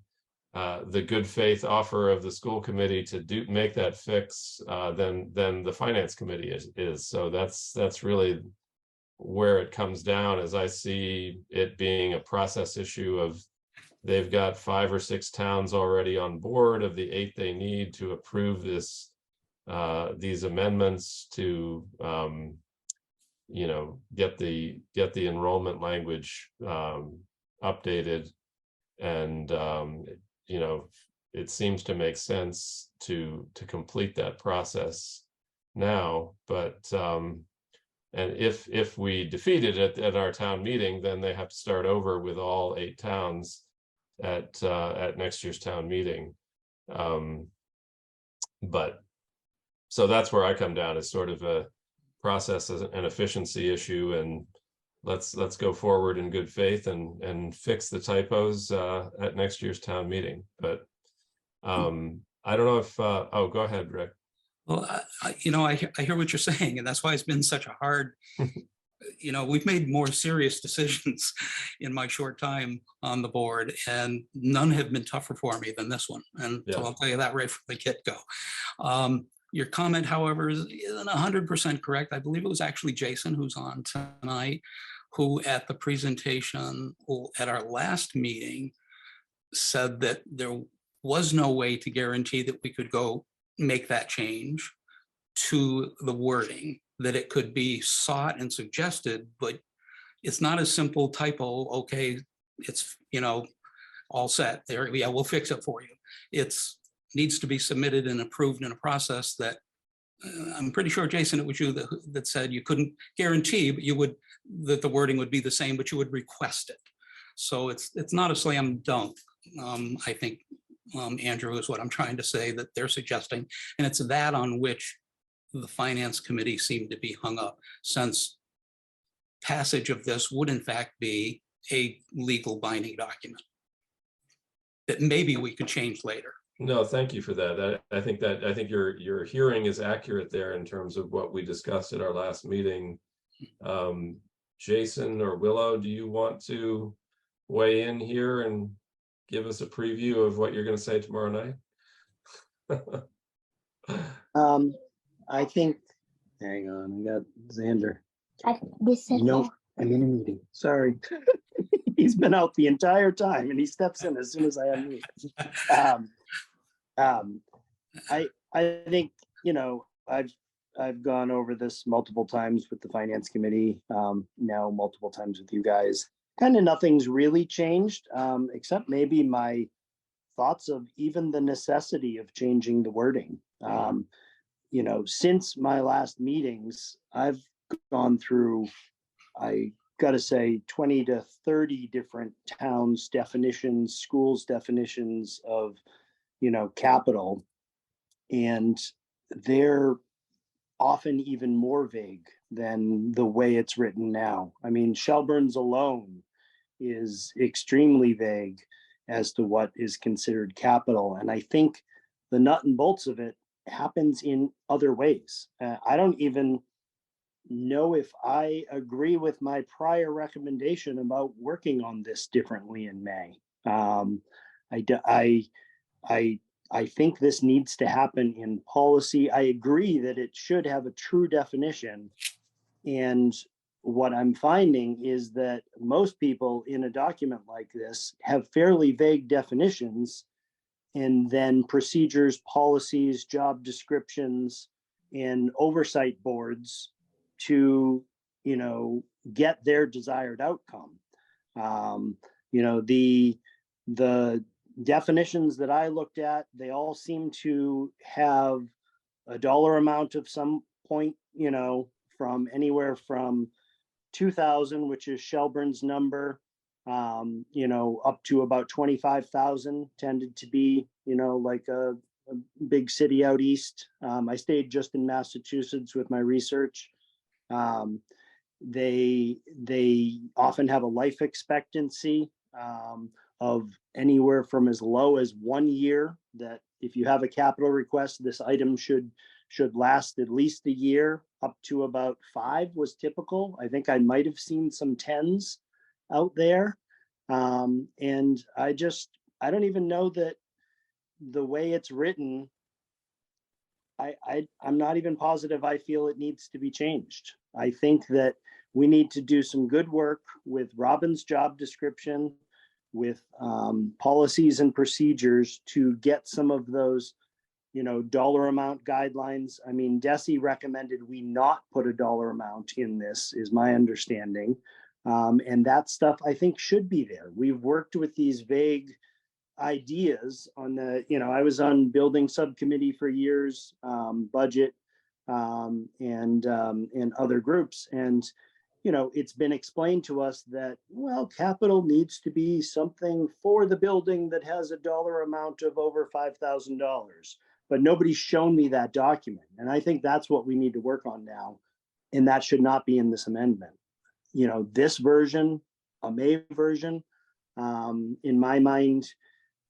B: good faith offer of the school committee to make that fix than the finance committee is. So that's really where it comes down, as I see it being a process issue of they've got 5 or 6 towns already on board of the 8 they need to approve this these amendments to you know, get the enrollment language updated. And you know, it seems to make sense to complete that process now. But and if we defeat it at our town meeting, then they have to start over with all 8 towns at next year's town meeting. But so that's where I come down, is sort of a process as an efficiency issue, and let's go forward in good faith and fix the typos at next year's town meeting. But I don't know if oh, go ahead, Rick.
C: Well, I hear what you're saying, and that's why it's been such a hard, we've made more serious decisions in my short time on the board, and none have been tougher for me than this one. And so
B: Yeah.
C: I'll tell you that right from the get-go. Your comment, however, isn't 100% correct. I believe it was actually Jason who's on tonight, who at the presentation at our last meeting said that there was no way to guarantee that we could go make that change to the wording, that it could be sought and suggested, but it's not a simple typo. Okay, it's, all set there. Yeah, we'll fix it for you. It's needs to be submitted and approved in a process that I'm pretty sure, Jason, it was you that said you couldn't guarantee, but you would, that the wording would be the same, but you would request it. So it's not a slam dunk. I think, Andrew, is what I'm trying to say that they're suggesting. And it's that on which the finance committee seemed to be hung up, since passage of this would in fact be a legal binding document that maybe we could change later.
B: No, thank you for that. I think your hearing is accurate there in terms of what we discussed at our last meeting. Jason or Willow, do you want to weigh in here and give us a preview of what you're going to say tomorrow night?
F: I think, hang on, I got Xander.
G: This is
F: No, I'm in a meeting. Sorry. He's been out the entire time and he steps in as soon as I unmute. I think, I've gone over this multiple times with the finance committee, now multiple times with you guys. Kind of nothing's really changed, except maybe my thoughts of even the necessity of changing the wording. Since my last meetings, I've gone through, I gotta say, 20 to 30 different towns' definitions, schools' definitions of, capital. And they're often even more vague than the way it's written now. I mean, Shelburne's alone is extremely vague as to what is considered capital. And I think the nut and bolts of it happens in other ways. I don't even know if I agree with my prior recommendation about working on this differently in May. I think this needs to happen in policy. I agree that it should have a true definition. And what I'm finding is that most people in a document like this have fairly vague definitions, and then procedures, policies, job descriptions, and oversight boards to, get their desired outcome. The definitions that I looked at, they all seem to have a dollar amount of some point, from anywhere from 2,000, which is Shelburne's number, up to about 25,000 tended to be, like a big city out east. I stayed just in Massachusetts with my research. They often have a life expectancy of anywhere from as low as 1 year, that if you have a capital request, this item should last at least a year, up to about 5 was typical. I think I might have seen some 10s out there. And I don't even know that the way it's written, I'm not even positive I feel it needs to be changed. I think that we need to do some good work with Robin's job description, with policies and procedures to get some of those, dollar amount guidelines. I mean, Desi recommended we not put a dollar amount in this, is my understanding. And that stuff I think should be there. We've worked with these vague ideas on the, I was on building subcommittee for years, budget, and other groups. And, it's been explained to us that, well, capital needs to be something for the building that has a dollar amount of over $5,000. but nobody's shown me that document. And I think that's what we need to work on now. And that should not be in this amendment. You know, this version, a May version, in my mind,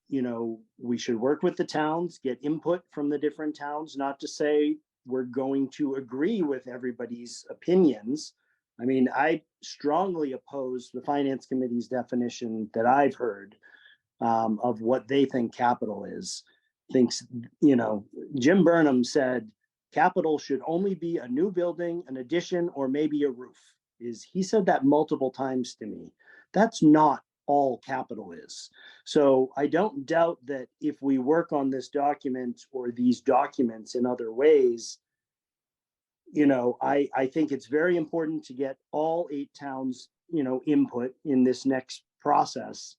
F: you know, we should work with the towns, get input from the different towns, not to say we're going to agree with everybody's opinions. I mean, I strongly oppose the finance committee's definition that I've heard of what they think capital is. Thinks, you know, Jim Burnham said capital should only be a new building, an addition, or maybe a roof. He said that multiple times to me. That's not all capital is. So I don't doubt that if we work on this document or these documents in other ways, you know, I think it's very important to get all 8 towns, you know, input in this next process.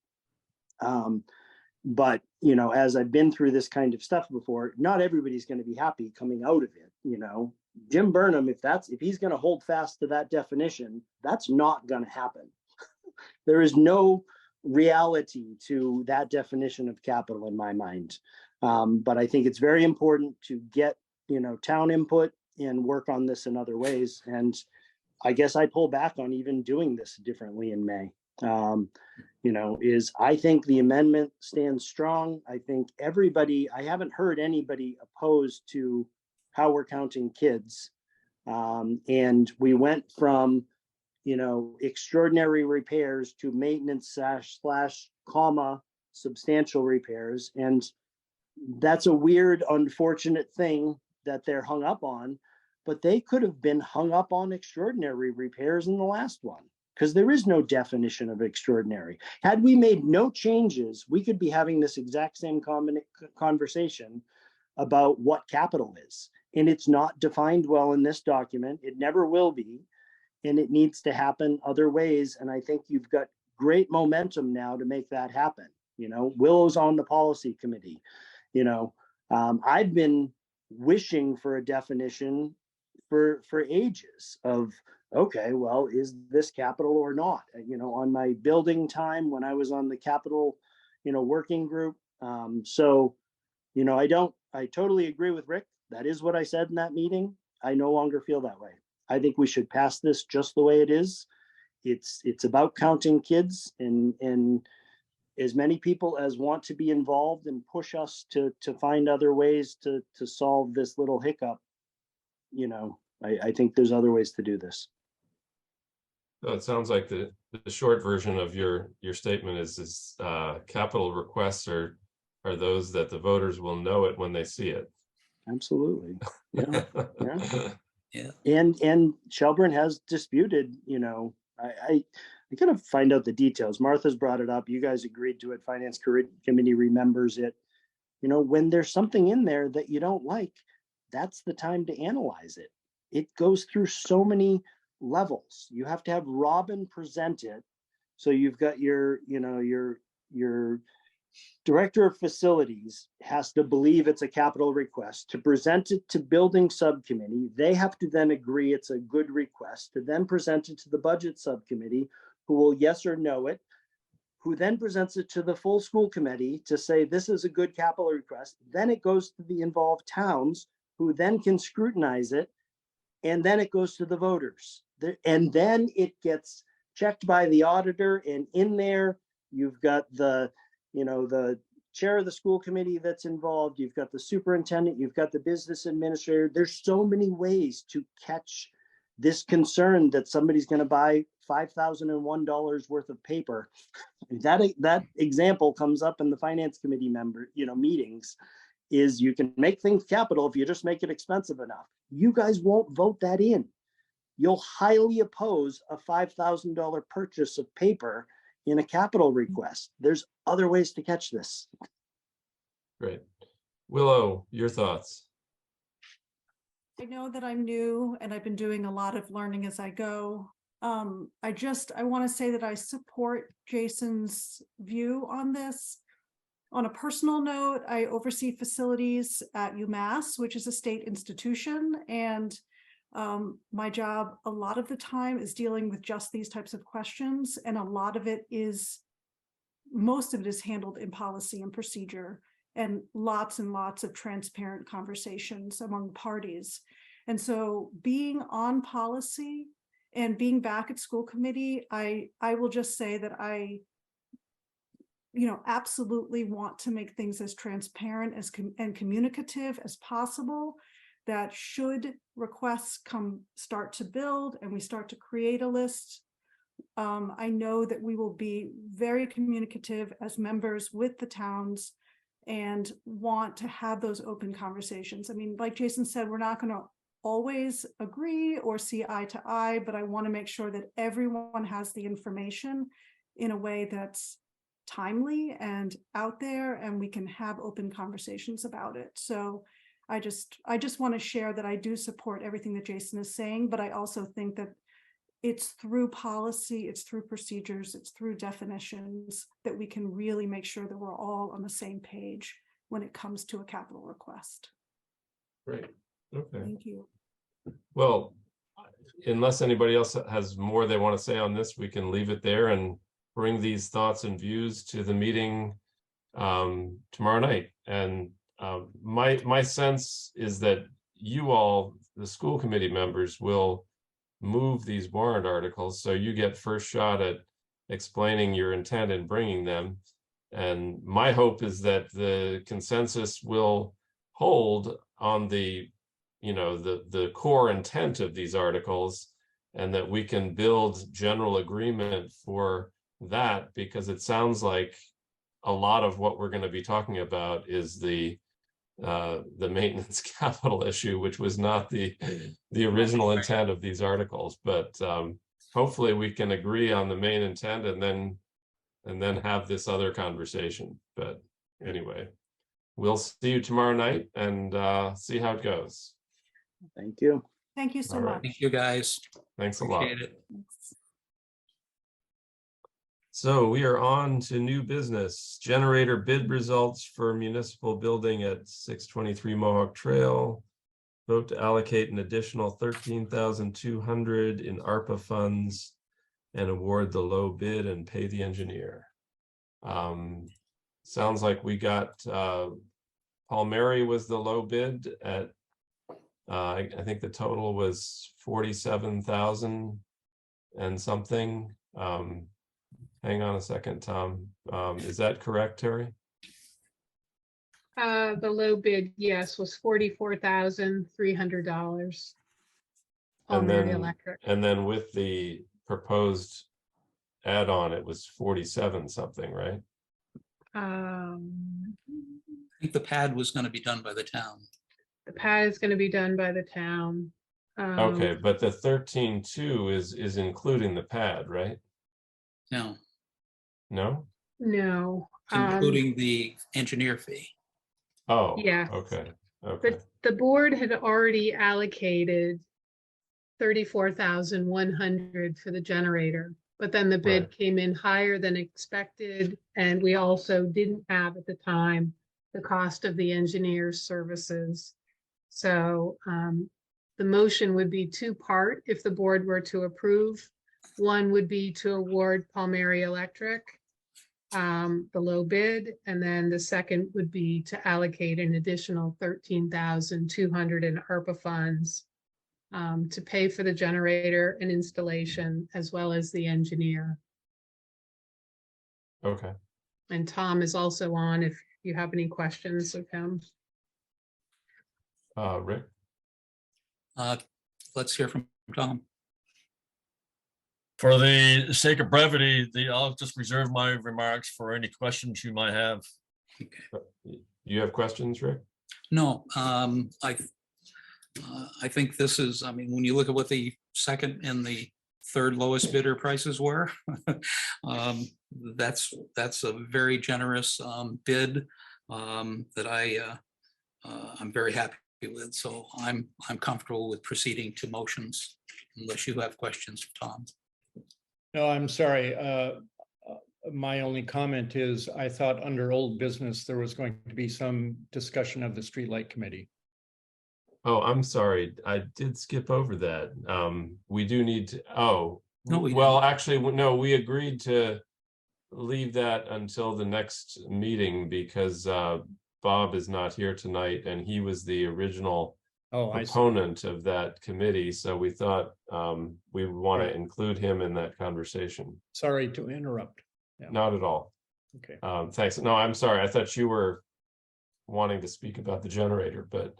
F: But, you know, as I've been through this kind of stuff before, not everybody's going to be happy coming out of it. You know, Jim Burnham, if he's going to hold fast to that definition, that's not going to happen. There is no reality to that definition of capital in my mind. But I think it's very important to get, you know, town input and work on this in other ways. And I guess I pull back on even doing this differently in May. You know, I think the amendment stands strong. I think I haven't heard anybody opposed to how we're counting kids. And we went from, you know, extraordinary repairs to maintenance slash comma substantial repairs. And that's a weird, unfortunate thing that they're hung up on, but they could have been hung up on extraordinary repairs in the last one, because there is no definition of extraordinary. Had we made no changes, we could be having this exact same conversation about what capital is. And it's not defined well in this document. It never will be. And it needs to happen other ways. And I think you've got great momentum now to make that happen. You know, Willow's on the policy committee. You know, I've been wishing for a definition for ages of, okay, well, is this capital or not? You know, on my building time when I was on the capital, you know, working group. So, you know, I totally agree with Rick. That is what I said in that meeting. I no longer feel that way. I think we should pass this just the way it is. It's about counting kids, and as many people as want to be involved and push us to find other ways to solve this little hiccup. You know, I think there's other ways to do this.
B: So it sounds like the short version of your statement is capital requests are those that the voters will know it when they see it.
F: Absolutely. Yeah.
B: Yeah.
C: Yeah.
F: And Shelburne has disputed, you know, I gotta find out the details. Martha's brought it up. You guys agreed to it. Finance Committee remembers it. You know, when there's something in there that you don't like, that's the time to analyze it. It goes through so many levels. You have to have Robin present it. So you've got your director of facilities has to believe it's a capital request to present it to building subcommittee. They have to then agree it's a good request to then present it to the budget subcommittee, who will yes or no it, who then presents it to the full school committee to say this is a good capital request. Then it goes to the involved towns, who then can scrutinize it. And then it goes to the voters. And then it gets checked by the auditor. And in there, you've got the chair of the school committee that's involved. You've got the superintendent. You've got the business administrator. There's so many ways to catch this concern that somebody's going to buy $5,001 worth of paper. That example comes up in the finance committee meetings. Is you can make things capital if you just make it expensive enough. You guys won't vote that in. You'll highly oppose a $5,000 purchase of paper in a capital request. There's other ways to catch this.
B: Great. Willow, your thoughts?
G: I know that I'm new and I've been doing a lot of learning as I go. I want to say that I support Jason's view on this. On a personal note, I oversee facilities at UMass, which is a state institution, and my job a lot of the time is dealing with just these types of questions, and most of it is handled in policy and procedure. and lots of transparent conversations among parties. And so being on policy and being back at school committee, I will just say that I absolutely want to make things as transparent and communicative as possible, that should requests start to build and we start to create a list, I know that we will be very communicative as members with the towns and want to have those open conversations. I mean, like Jason said, we're not going to always agree or see eye to eye, but I want to make sure that everyone has the information in a way that's timely and out there, and we can have open conversations about it. So I just want to share that I do support everything that Jason is saying, but I also think that it's through policy, it's through procedures, it's through definitions that we can really make sure that we're all on the same page when it comes to a capital request.
B: Great. Okay.
G: Thank you.
B: Well, unless anybody else has more they want to say on this, we can leave it there and bring these thoughts and views to the meeting tomorrow night. And my sense is that you all, the school committee members, will move these warrant articles, so you get first shot at explaining your intent in bringing them. And my hope is that the consensus will hold on the the core intent of these articles, and that we can build general agreement for that, because it sounds like a lot of what we're going to be talking about is the maintenance capital issue, which was not the original intent of these articles. But hopefully we can agree on the main intent and then have this other conversation. But anyway, we'll see you tomorrow night and see how it goes.
F: Thank you.
G: Thank you so
B: All right.
G: much.
C: Thank you, guys.
B: Thanks a lot.
C: Appreciate it.
B: So we are on to new business. Generator bid results for municipal building at 623 Mohawk Trail. Vote to allocate an additional $13,200 in ARPA funds and award the low bid and pay the engineer. Sounds like we got Palmieri was the low bid at I think the total was 47,000 and something. Hang on a second, Tom. Is that correct, Terry?
A: The low bid, yes, was $44,300. Palmieri Electric.
B: And then with the proposed add-on, it was 47 something, right?
C: I think the pad was going to be done by the town.
A: The pad is going to be done by the town.
B: Okay, but the 13.2 is including the pad, right?
C: No,
B: No?
A: No.
C: including the engineer fee.
B: Oh,
A: Yes.
B: okay, okay.
A: The board had already allocated $34,100 for the generator, but then the bid
B: Right.
A: came in higher than expected, and we also didn't have at the time the cost of the engineer's services. So the motion would be two-part if the board were to approve. One would be to award Palmieri Electric the low bid, and then the second would be to allocate an additional $13,200 in ARPA funds to pay for the generator and installation, as well as the engineer.
B: Okay.
A: And Tom is also on if you have any questions of him.
B: Rick?
C: Let's hear from Tom.
H: For the sake of brevity, I'll just reserve my remarks for any questions you might have.
B: You have questions, Rick?
C: No, I think this is, I mean, when you look at what the second and the third lowest bidder prices were, that's a very generous bid that I'm very happy with. So I'm comfortable with proceeding to motions unless you have questions, Tom.
I: No, I'm sorry. My only comment is I thought under old business, there was going to be some discussion of the streetlight committee.
B: Oh, I'm sorry. I did skip over that. We do need to,
C: No, we
B: well,
C: didn't.
B: actually, no, we agreed to leave that until the next meeting because Bob is not here tonight, and he was the original
I: Oh, I see.
B: proponent of that committee, so we thought we would want to include him in that conversation.
I: Sorry to interrupt. Yeah.
B: Not at all.
I: Okay.
B: Thanks. No, I'm sorry. I thought you were wanting to speak about the generator, but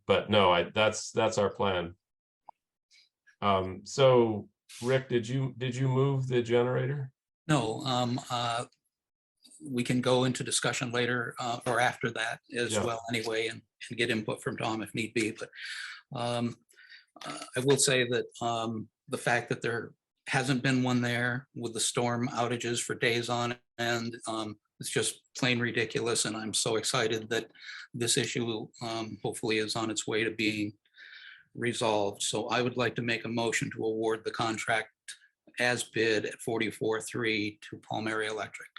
B: but no, that's our plan. So Rick, did you move the generator?
C: No, we can go into discussion later or after that as
B: Yeah.
C: well anyway, and get input from Tom if need be. But I will say that the fact that there hasn't been one there with the storm outages for days on end, it's just plain ridiculous. And I'm so excited that this issue hopefully is on its way to being resolved. So I would like to make a motion to award the contract as bid at 44.3 to Palmieri Electric.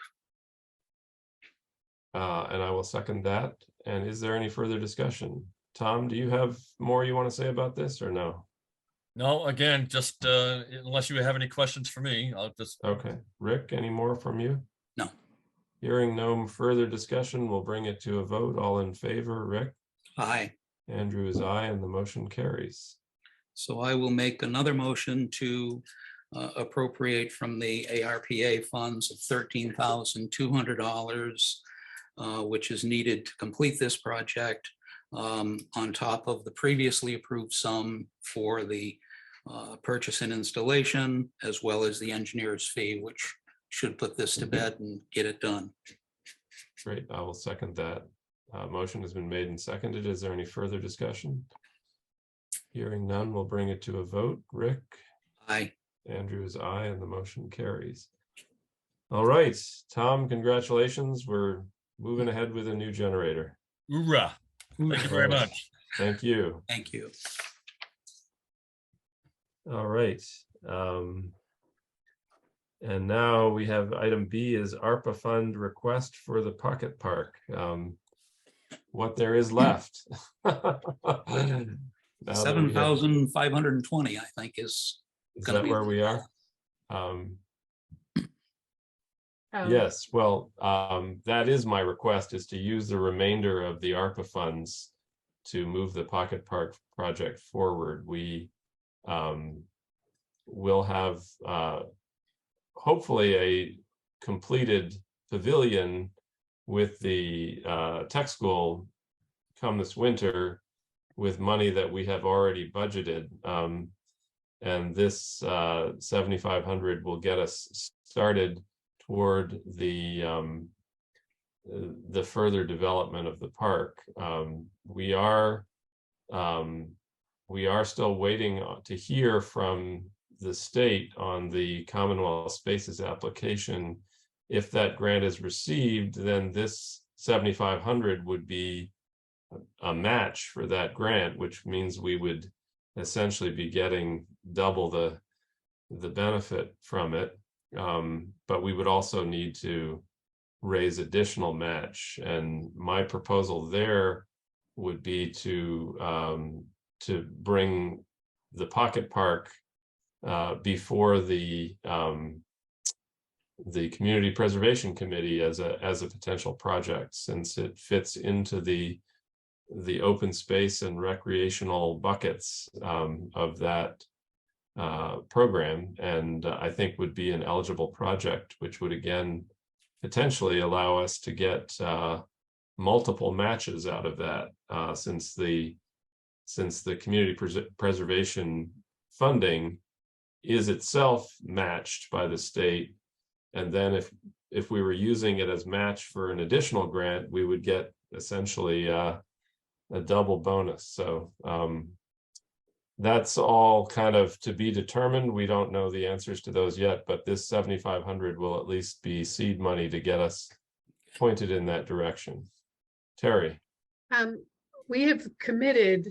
B: And I will second that. And is there any further discussion? Tom, do you have more you want to say about this or no?
H: No, again, just unless you have any questions for me, I'll just.
B: Okay. Rick, any more from you?
C: No.
B: Hearing no further discussion, we'll bring it to a vote. All in favor, Rick?
C: Aye.
B: Andrew is aye, and the motion carries.
C: So I will make another motion to appropriate from the ARPA funds of $13,200, which is needed to complete this project, on top of the previously approved sum for the purchase and installation, as well as the engineer's fee, which should put this to bed and get it done.
B: Great, I will second that. Motion has been made and seconded. Is there any further discussion? Hearing none, we'll bring it to a vote. Rick?
C: Aye.
B: Andrew is aye, and the motion carries. All right, Tom, congratulations. We're moving ahead with a new generator.
H: Hoorah. Thank you very much.
B: Thank you.
C: Thank you.
B: All right. And now we have item B is ARPA fund request for the Pocket Park. What there is left. Now that we have-
C: 7,520, I think, is gonna
B: that
C: be
B: where we are?
A: Um,
B: Yes, well, that is my request, is to use the remainder of the ARPA funds to move the Pocket Park project forward. We will have hopefully a completed pavilion with the tech school come this winter with money that we have already budgeted. And this 7,500 will get us started toward the further development of the park. We are still waiting to hear from the state on the Commonwealth Spaces application. If that grant is received, then this 7,500 would be a match for that grant, which means we would essentially be getting double the benefit from it. But we would also need to raise additional match. And my proposal there would be to bring the Pocket Park before the Community Preservation Committee as a potential project, since it fits into the open space and recreational buckets of that program, and I think would be an eligible project, which would again potentially allow us to get multiple matches out of that, since the community preservation funding is itself matched by the state. And then if we were using it as match for an additional grant, we would get essentially a double bonus. So that's all kind of to be determined. We don't know the answers to those yet, but this 7,500 will at least be seed money to get us pointed in that direction. Terry?
A: We have committed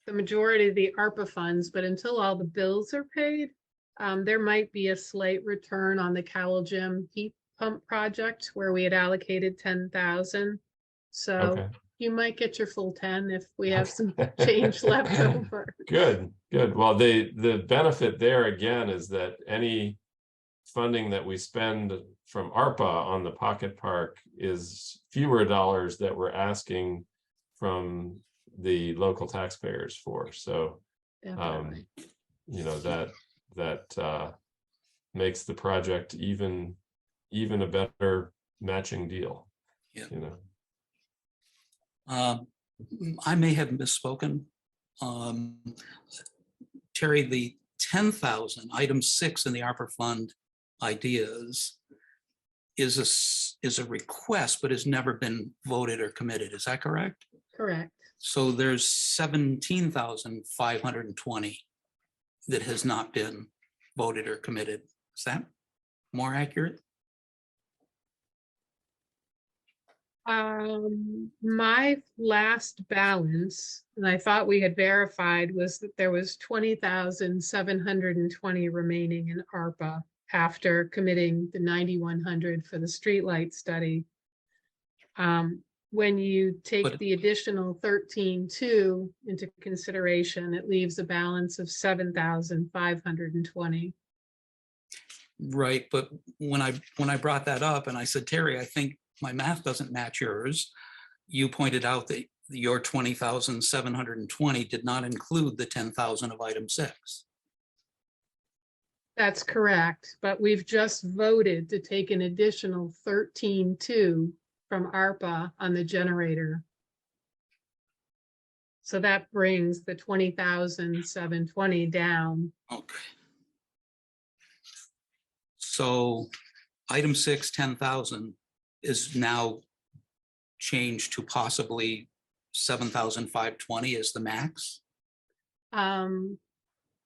A: the majority of the ARPA funds, but until all the bills are paid, there might be a slight return on the Cowell Gym heat pump project where we had allocated 10,000. So
B: Okay.
A: you might get your full 10 if we have some change left over.
B: Good. Well, the benefit there again is that any funding that we spend from ARPA on the pocket park is fewer dollars that we're asking from the local taxpayers for. So,
A: Definitely.
B: you know, that makes the project even a better matching deal.
C: Yeah.
B: You know.
C: I may have misspoken. Terry, the 10,000, item 6 in the ARPA fund ideas is a request, but has never been voted or committed. Is that correct?
A: Correct.
C: So there's 17,520 that has not been voted or committed. Is that more accurate?
A: My last balance, and I thought we had verified, was that there was 20,720 remaining in ARPA after committing the 9,100 for the streetlight study. When you take
C: But-
A: the additional 13,2 into consideration, it leaves a balance of 7,520.
C: Right, but when I brought that up and I said, Terry, I think my math doesn't match yours, you pointed out that your 20,720 did not include the 10,000 of item 6.
A: That's correct, but we've just voted to take an additional 13,2 from ARPA on the generator. So that brings the 20,720 down.
C: Okay. So item 6, 10,000 is now changed to possibly 7,520 as the max.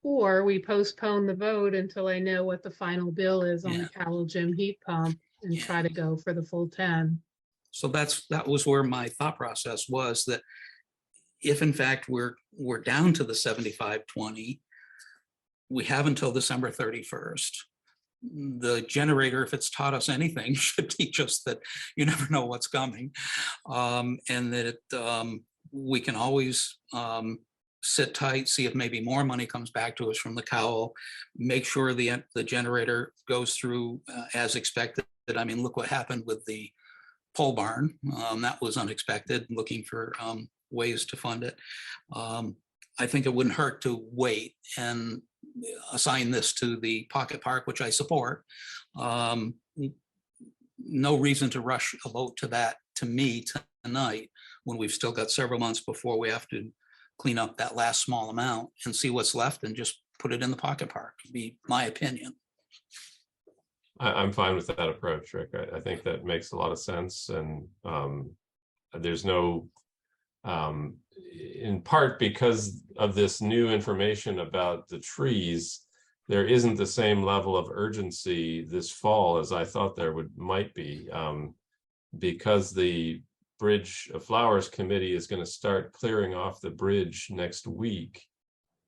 A: Or we postpone the vote until I know what the final bill is on the
C: Yeah.
A: Cowell Gym heat pump and
C: Yeah.
A: try to go for the full 10.
C: So that was where my thought process was, that if in fact we're down to the 7,520, we have until December 31st. The generator, if it's taught us anything, should teach us that you never know what's coming. And that we can always sit tight, see if maybe more money comes back to us from the Cowell, make sure the generator goes through as expected. I mean, look what happened with the pole barn. That was unexpected, looking for ways to fund it. I think it wouldn't hurt to wait and assign this to the pocket park, which I support. No reason to rush a vote to that, to me, tonight, when we've still got several months before we have to clean up that last small amount and see what's left and just put it in the pocket park, would be my opinion.
B: I'm fine with that approach, Rick. I think that makes a lot of sense, and there's no, in part because of this new information about the trees, there isn't the same level of urgency this fall as I thought there might be, because the Bridge of Flowers Committee is going to start clearing off the bridge next week.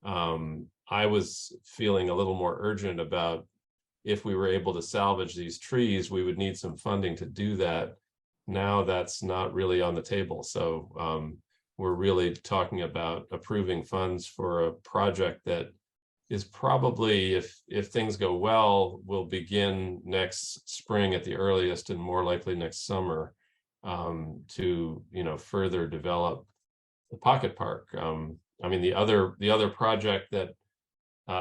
B: I was feeling a little more urgent about, if we were able to salvage these trees, we would need some funding to do that. Now that's not really on the table. So we're really talking about approving funds for a project that is probably, if things go well, will begin next spring at the earliest, and more likely next summer, to, you know, further develop the pocket park. I mean, the other project that,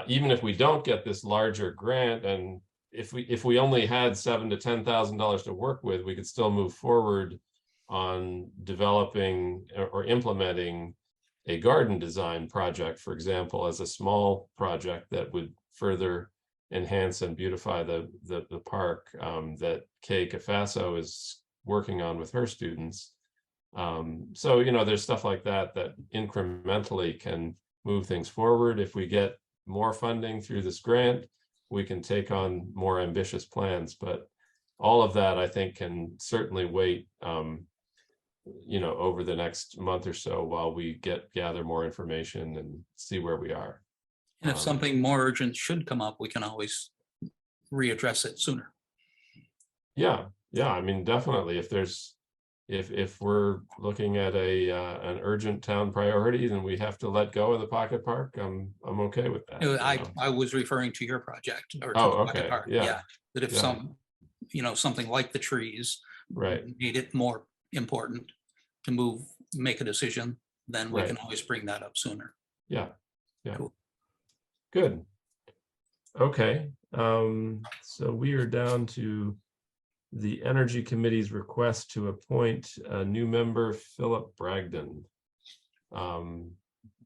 B: even if we don't get this larger grant, and if we only had $7,000 to $10,000 to work with, we could still move forward on developing or implementing a garden design project, for example, as a small project that would further enhance and beautify the park, that Kay Cafasso is working on with her students. So, you know, there's stuff like that that incrementally can move things forward. If we get more funding through this grant, we can take on more ambitious plans, but all of that, I think, can certainly wait, you know, over the next month or so while we gather more information and see where we are.
C: And if something more urgent should come up, we can always readdress it sooner.
B: Yeah, I mean, definitely, if there's if we're looking at an urgent town priority, then we have to let go of the pocket park. I'm okay with that. you know.
C: I was referring to your project or to
B: Oh,
C: the pocket
B: okay,
C: park.
B: yeah,
C: That if
B: yeah.
C: something like the trees
B: Right,
C: made it more important to make a decision, then we
B: Right.
C: can always bring that up sooner.
B: yeah, yeah.
C: Cool.
B: Good. Okay, so we are down to the Energy Committee's request to appoint a new member, Philip Bragdon.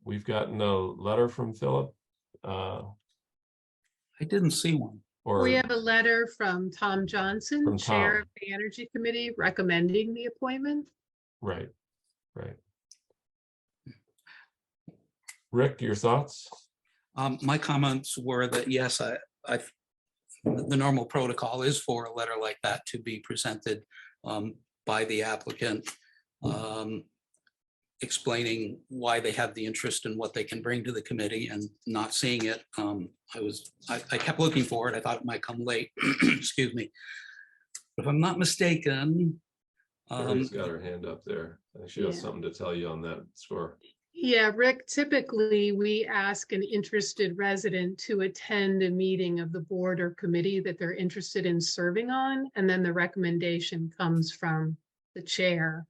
B: We've gotten a letter from Philip.
C: I didn't see one.
B: Or
A: We have a letter from Tom Johnson,
B: From
A: Chair
B: Tom.
A: of the Energy Committee, recommending the appointment.
B: right. Rick, your thoughts?
C: My comments were that, yes, the normal protocol is for a letter like that to be presented by the applicant, explaining why they have the interest and what they can bring to the committee, and not seeing it. I kept looking for it. I thought it might come late. Excuse me. If I'm not mistaken,
B: Mary's got her hand up there. I think she has
A: Yeah.
B: something to tell you on that score.
A: Yeah, Rick, typically we ask an interested resident to attend a meeting of the board or committee that they're interested in serving on, and then the recommendation comes from the chair.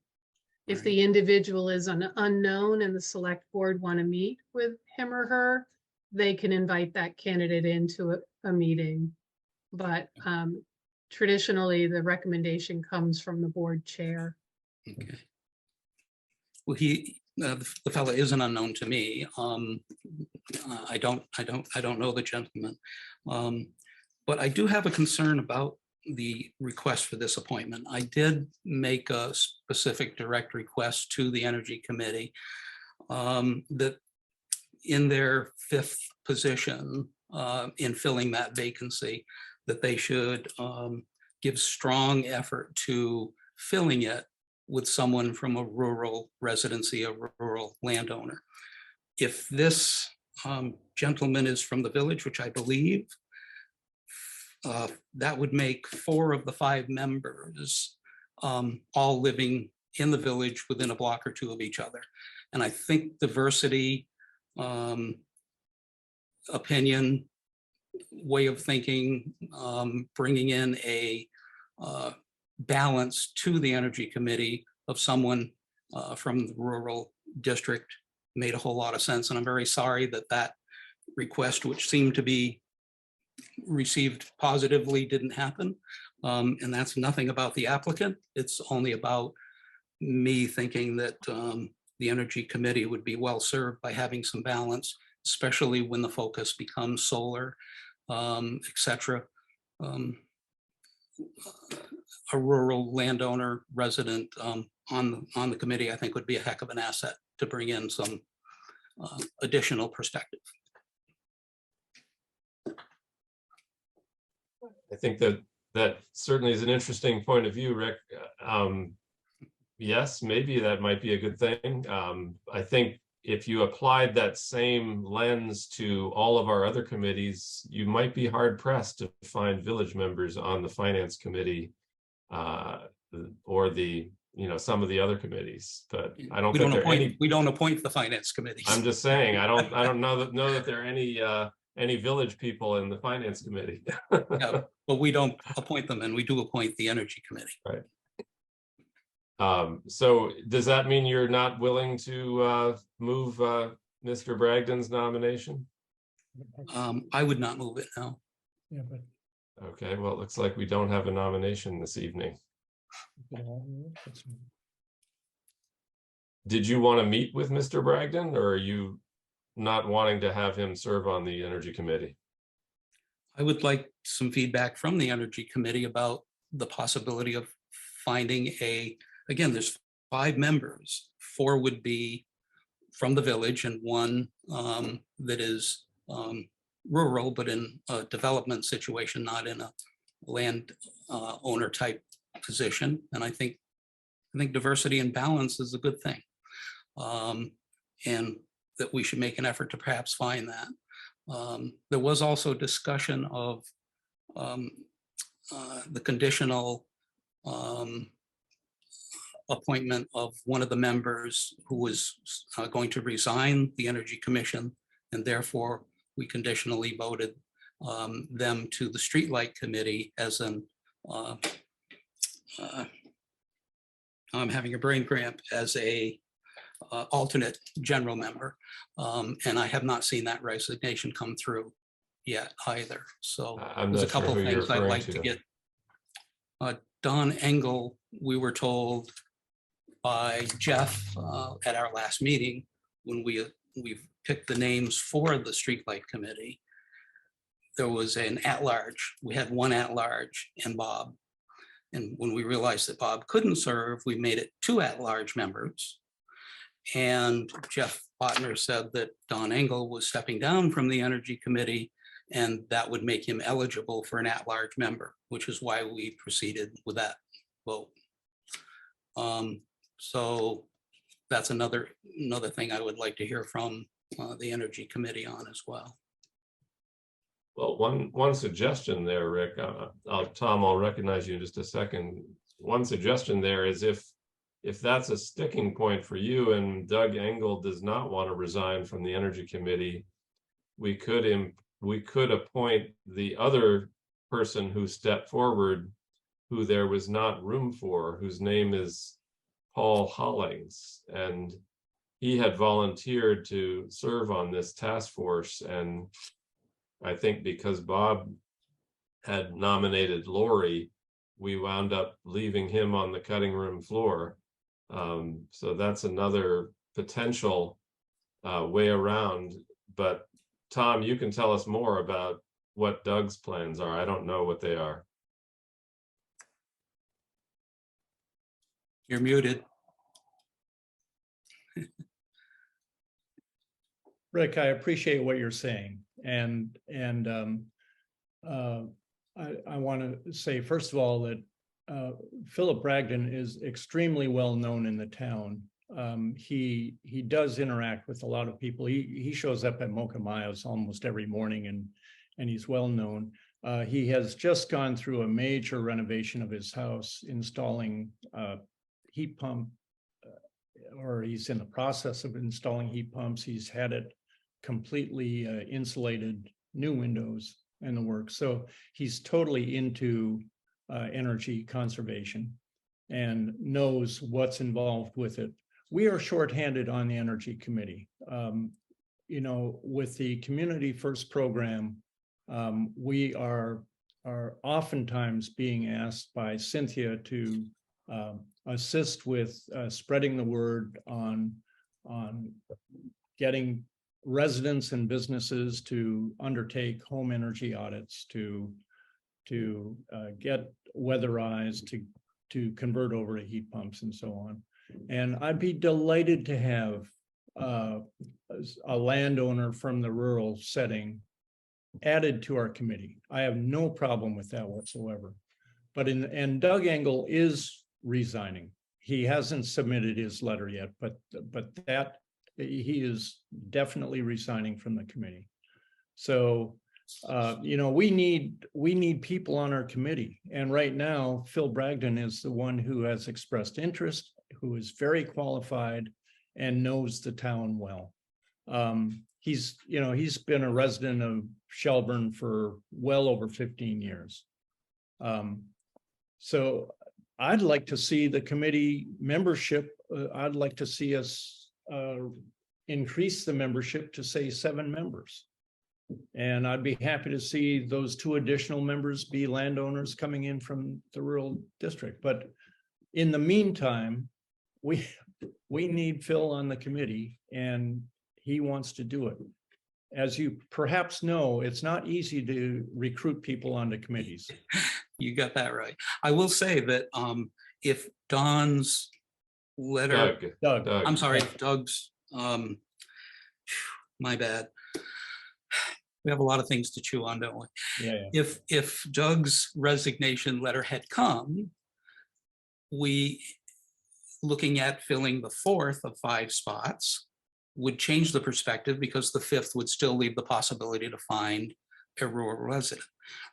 A: If the individual is an unknown and the select board want to meet with him or her, they can invite that candidate into a meeting. But traditionally, the recommendation comes from the board chair.
C: okay. Well, the fellow is an unknown to me. I don't know the gentleman. But I do have a concern about the request for this appointment. I did make a specific direct request to the Energy Committee that in their fifth position in filling that vacancy, that they should give strong effort to filling it with someone from a rural residency, a rural landowner. If this gentleman is from the village, which I believe, that would make 4 of the 5 members all living in the village within a block or 2 of each other. And I think diversity, opinion, way of thinking, bringing in a balance to the Energy Committee of someone from the rural district made a whole lot of sense. And I'm very sorry that that request, which seemed to be received positively, didn't happen. And that's nothing about the applicant. It's only about me thinking that the Energy Committee would be well served by having some balance, especially when the focus becomes solar, etc. A rural landowner resident on the committee, I think, would be a heck of an asset to bring in some additional perspective.
B: I think that certainly is an interesting point of view, Rick. Yes, maybe that might be a good thing. I think if you applied that same lens to all of our other committees, you might be hard pressed to find village members on the finance committee or some of the other committees. But I don't think there are any.
C: We don't appoint the finance committees.
B: I'm just saying, I don't know that there are any village people in the finance committee.
C: No, but we don't appoint them, and we do appoint the Energy Committee.
B: Right. So does that mean you're not willing to move Mr. Bragdon's nomination?
C: I would not move it now.
I: Yeah, but
B: Okay, well, it looks like we don't have a nomination this evening. Did you want to meet with Mr. Bragdon, or are you not wanting to have him serve on the Energy Committee?
C: I would like some feedback from the Energy Committee about the possibility of finding again, there's 5 members. 4 would be from the village and 1 that is rural, but in a development situation, not in a land owner type position. And I think diversity and balance is a good thing. And that we should make an effort to perhaps find that. There was also discussion of the conditional appointment of one of the members who was going to resign the Energy Commission, and therefore we conditionally voted them to the Streetlight Committee as an, I'm having a brain cramp, as a alternate general member. And I have not seen that resignation come through yet either. So
B: I'm
C: there's a
B: not sure
C: couple
B: who you're
C: things I'd
B: referring
C: like to
B: to.
C: get. Don Engel, we were told by Jeff at our last meeting, when we picked the names for the Streetlight Committee, there was an at-large. We had one at-large and Bob. And when we realized that Bob couldn't serve, we made it 2 at-large members. And Jeff Botner said that Don Engel was stepping down from the Energy Committee, and that would make him eligible for an at-large member, which is why we proceeded with that vote. So that's another thing I would like to hear from the Energy Committee on as well.
B: Well, one suggestion there, Rick, Tom, I'll recognize you in just a second. One suggestion there is if that's a sticking point for you and Doug Engel does not want to resign from the Energy Committee, we could appoint the other person who stepped forward, who there was not room for, whose name is Paul Hollings, and he had volunteered to serve on this task force. And I think because Bob had nominated Lori, we wound up leaving him on the cutting room floor. So that's another potential way around. But Tom, you can tell us more about what Doug's plans are. I don't know what they are.
C: You're muted.
I: Rick, I appreciate what you're saying. And I want to say, first of all, that Philip Bragdon is extremely well known in the town. He does interact with a lot of people. He shows up at Mokamayas almost every morning, and he's well known. He has just gone through a major renovation of his house, installing heat pump, or he's in the process of installing heat pumps. He's had it completely insulated, new windows and the work. So he's totally into energy conservation and knows what's involved with it. We are shorthanded on the Energy Committee. You know, with the Community First program, we are oftentimes being asked by Cynthia to assist with spreading the word on getting residents and businesses to undertake home energy audits, to get weatherized, to convert over to heat pumps and so on. And I'd be delighted to have a landowner from the rural setting added to our committee. I have no problem with that whatsoever. But and Doug Engel is resigning. He hasn't submitted his letter yet, but that he is definitely resigning from the committee. So you know, we need people on our committee. And right now, Phil Bragdon is the one who has expressed interest, who is very qualified and knows the town well. He's been a resident of Shelburne for well over 15 years. So I'd like to see the committee membership. I'd like to see us increase the membership to, say, 7 members. And I'd be happy to see those 2 additional members be landowners coming in from the rural district. But in the meantime, we need Phil on the committee, and he wants to do it. As you perhaps know, it's not easy to recruit people onto committees.
C: You got that right. I will say that if Don's letter,
I: Doug.
C: I'm sorry, Doug's, my bad. We have a lot of things to chew on, don't we?
I: Yeah.
C: If Doug's resignation letter had come, we, looking at filling the 4th of 5 spots, would change the perspective, because the 5th would still leave the possibility to find a rural resident.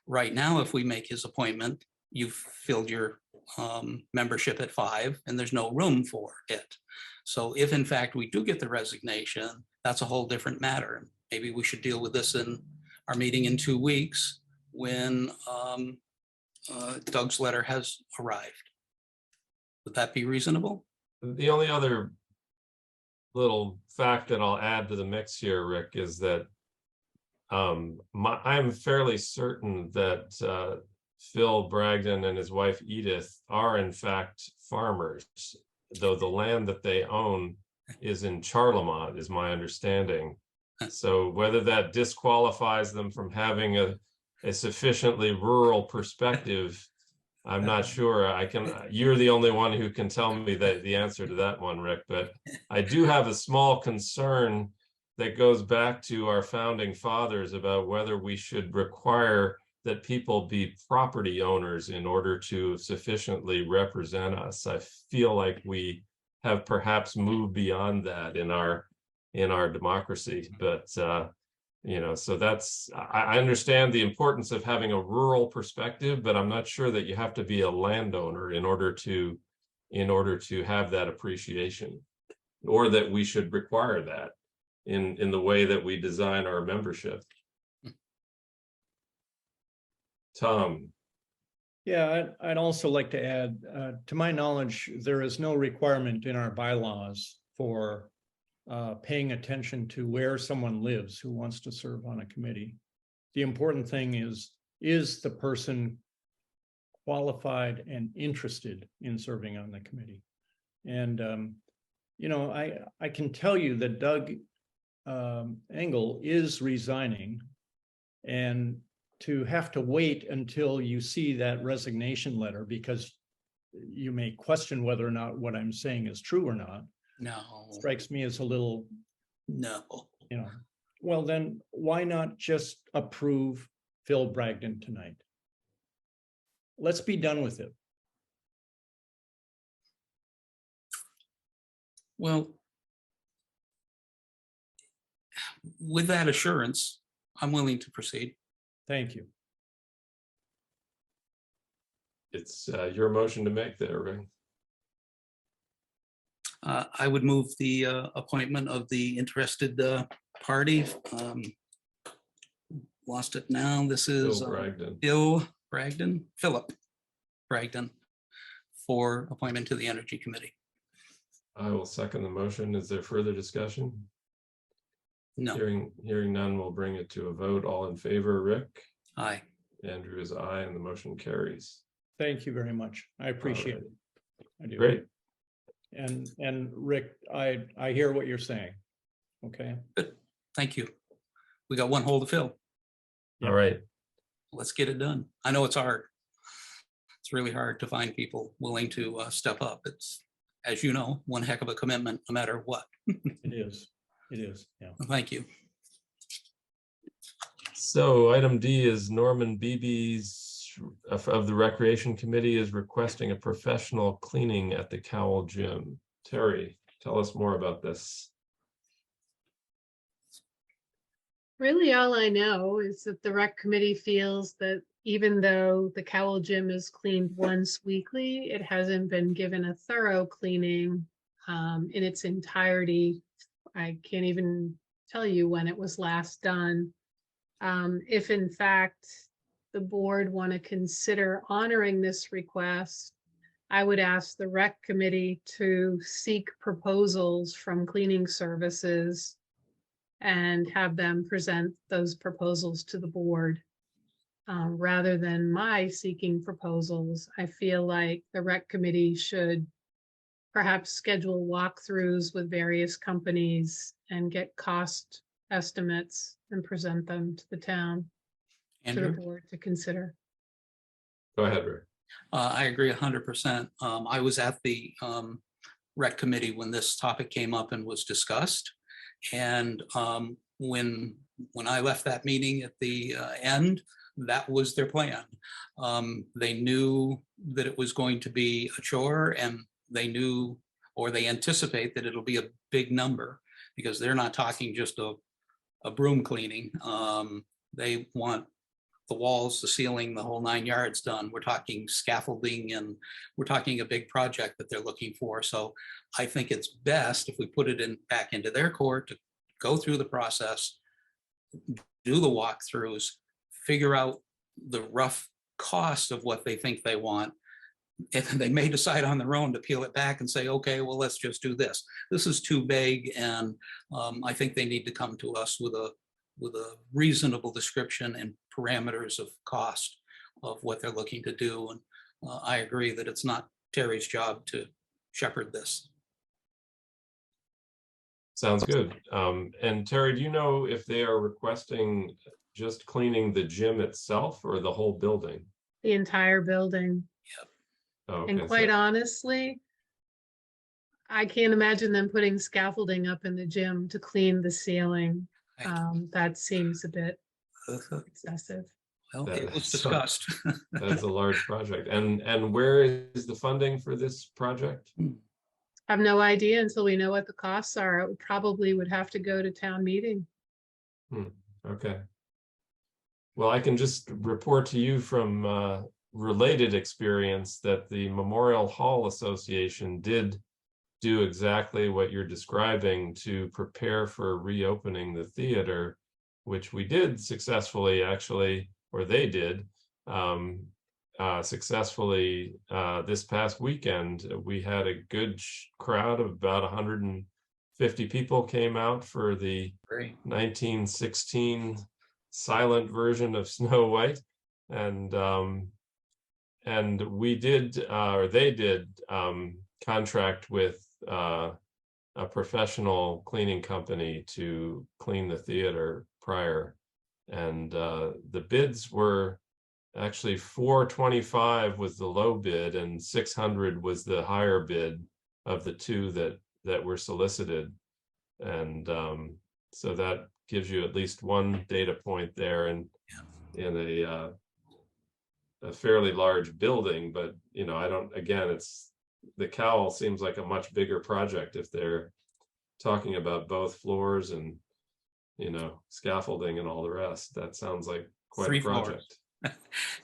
C: Right now, if we make his appointment, you've filled your membership at 5, and there's no room for it. So if in fact we do get the resignation, that's a whole different matter. Maybe we should deal with this in our meeting in 2 weeks when Doug's letter has arrived. Would that be reasonable?
B: The only other little fact that I'll add to the mix here, Rick, is that I'm fairly certain that Phil Bragdon and his wife Edith are in fact farmers, though the land that they own is in Charlemont, is my understanding. So whether that disqualifies them from having a sufficiently rural perspective, I'm not sure. You're the only one who can tell me the answer to that one, Rick, but I do have a small concern that goes back to our founding fathers about whether we should require that people be property owners in order to sufficiently represent us. I feel like we have perhaps moved beyond that in our democracy, but so I understand the importance of having a rural perspective, but I'm not sure that you have to be a landowner in order to have that appreciation, or that we should require that in the way that we design our membership. Tom.
I: Yeah, I'd also like to add, to my knowledge, there is no requirement in our bylaws for paying attention to where someone lives who wants to serve on a committee. The important thing is the person qualified and interested in serving on the committee? And, I can tell you that Doug Engel is resigning, and to have to wait until you see that resignation letter, because you may question whether or not what I'm saying is true or not.
C: No.
I: Strikes me as a little,
C: No.
I: Well, then why not just approve Phil Bragdon tonight? Let's be done with it.
C: Well, with that assurance, I'm willing to proceed.
I: Thank you.
B: It's your motion to make there, Rick.
C: I would move the appointment of the interested party. Lost it now. This is
B: Philip
C: Bragdon, for appointment to the Energy Committee.
B: I will second the motion. Is there further discussion?
C: No.
B: Hearing none, we'll bring it to a vote. All in favor, Rick?
C: Aye.
B: Andrew is aye, and the motion carries.
I: Thank you very much. I appreciate it. I do.
B: Great.
I: And Rick, I hear what you're saying. Okay.
C: Good. Thank you. We got one hole to fill.
B: All right.
C: Let's get it done. I know it's hard. It's really hard to find people willing to step up. It's, as you know, one heck of a commitment, no matter what.
I: It is. It is. Yeah.
C: Thank you.
B: So item D is Norman Beebe's of the Recreation Committee is requesting a professional cleaning at the Cowell Gym. Terry, tell us more about this.
A: Really, all I know is that the rec committee feels that even though the Cowell Gym is cleaned once weekly, it hasn't been given a thorough cleaning in its entirety. I can't even tell you when it was last done. If in fact the board want to consider honoring this request, I would ask the rec committee to seek proposals from cleaning services and have them present those proposals to the board. Rather than my seeking proposals, I feel like the rec committee should perhaps schedule walkthroughs with various companies and get cost estimates and present them to the town,
C: Andrew?
A: to the board to consider.
B: Go ahead, Rick.
C: I agree 100%. I was at the rec committee when this topic came up and was discussed. And when I left that meeting at the end, that was their plan. They knew that it was going to be a chore, and they knew, or they anticipate that it'll be a big number, because they're not talking just a broom cleaning. They want the walls, the ceiling, the whole 9 yards done. We're talking scaffolding, and we're talking a big project that they're looking for. So I think it's best if we put it in back into their court to go through the process, do the walkthroughs, figure out the rough cost of what they think they want. And they may decide on their own to peel it back and say, okay, well, let's just do this. This is too vague, and I think they need to come to us with a reasonable description and parameters of cost of what they're looking to do. And I agree that it's not Terry's job to shepherd this.
B: Sounds good. And Terry, do you know if they are requesting just cleaning the gym itself or the whole building?
A: The entire building.
B: Oh,
A: And
B: okay,
A: quite
B: so-
A: honestly, I can't imagine them putting scaffolding up in the gym to clean the ceiling. That seems a bit excessive.
C: Well,
B: That-
C: it was
B: so-
C: discussed.
B: That's a large project. And where is the funding for this project?
A: I have no idea until we know what the costs are. It probably would have to go to town meeting.
B: Okay. Well, I can just report to you from related experience that the Memorial Hall Association did do exactly what you're describing to prepare for reopening the theater, which we did successfully, actually, or they did successfully this past weekend. We had a good crowd of about 150 people came out for the
C: Great.
B: 1916 silent version of Snow White, and we did, or they did, contract with a professional cleaning company to clean the theater prior, and the bids were actually $425 was the low bid and $600 was the higher bid of the two that were solicited, and so that gives you at least one data point there, and in a fairly large building. But you know, I don't, again, it's the cowl seems like a much bigger project if they're talking about both floors and, you know, scaffolding and all the rest. That sounds like quite
C: 3
B: a
C: floors.
B: project.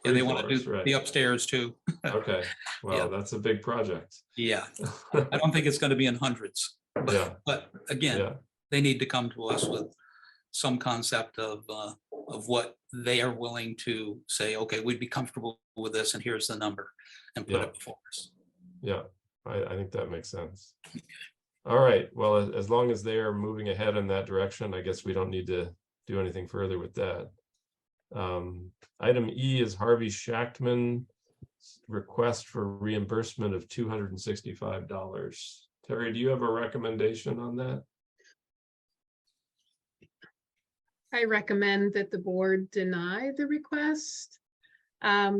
C: And they want to do
B: right.
C: the upstairs too.
B: Okay, well,
C: Yeah.
B: that's a big project.
C: Yeah, I don't think it's going to be in hundreds.
B: Yeah.
C: But again,
B: Yeah,
C: they need to come to us with some concept of what they are willing to say, okay, we'd be comfortable with this, and here's the number, and put
B: Yeah.
C: it before us.
B: yeah, I think that makes sense. All right, well, as long as they are moving ahead in that direction, I guess we don't need to do anything further with that. Item E is Harvey Shachtman request for reimbursement of $265. Terry, do you have a recommendation on that?
A: I recommend that the board deny the request.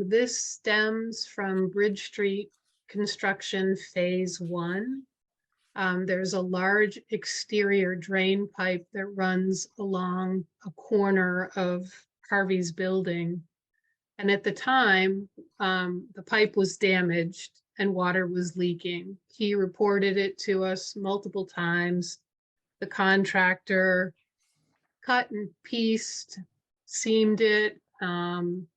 A: This stems from Bridge Street construction phase 1. There's a large exterior drain pipe that runs along a corner of Harvey's building. And at the time, the pipe was damaged and water was leaking. He reported it to us multiple times. The contractor cut and pieced, seamed it, and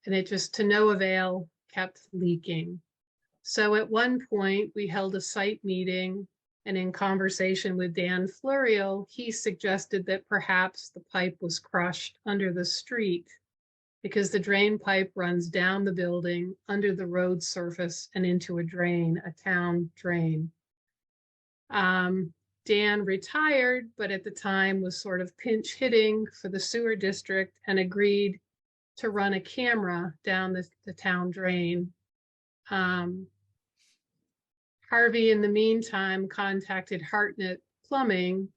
A: it just to no avail kept leaking. So at one point we held a site meeting, and in conversation with Dan Florio, he suggested that perhaps the pipe was crushed under the street because the drain pipe runs down the building under the road surface and into a drain, a town drain. Dan retired, but at the time was sort of pinch hitting for the sewer district and agreed to run a camera down the town drain. Harvey, in the meantime, contacted Hartnett Plumbing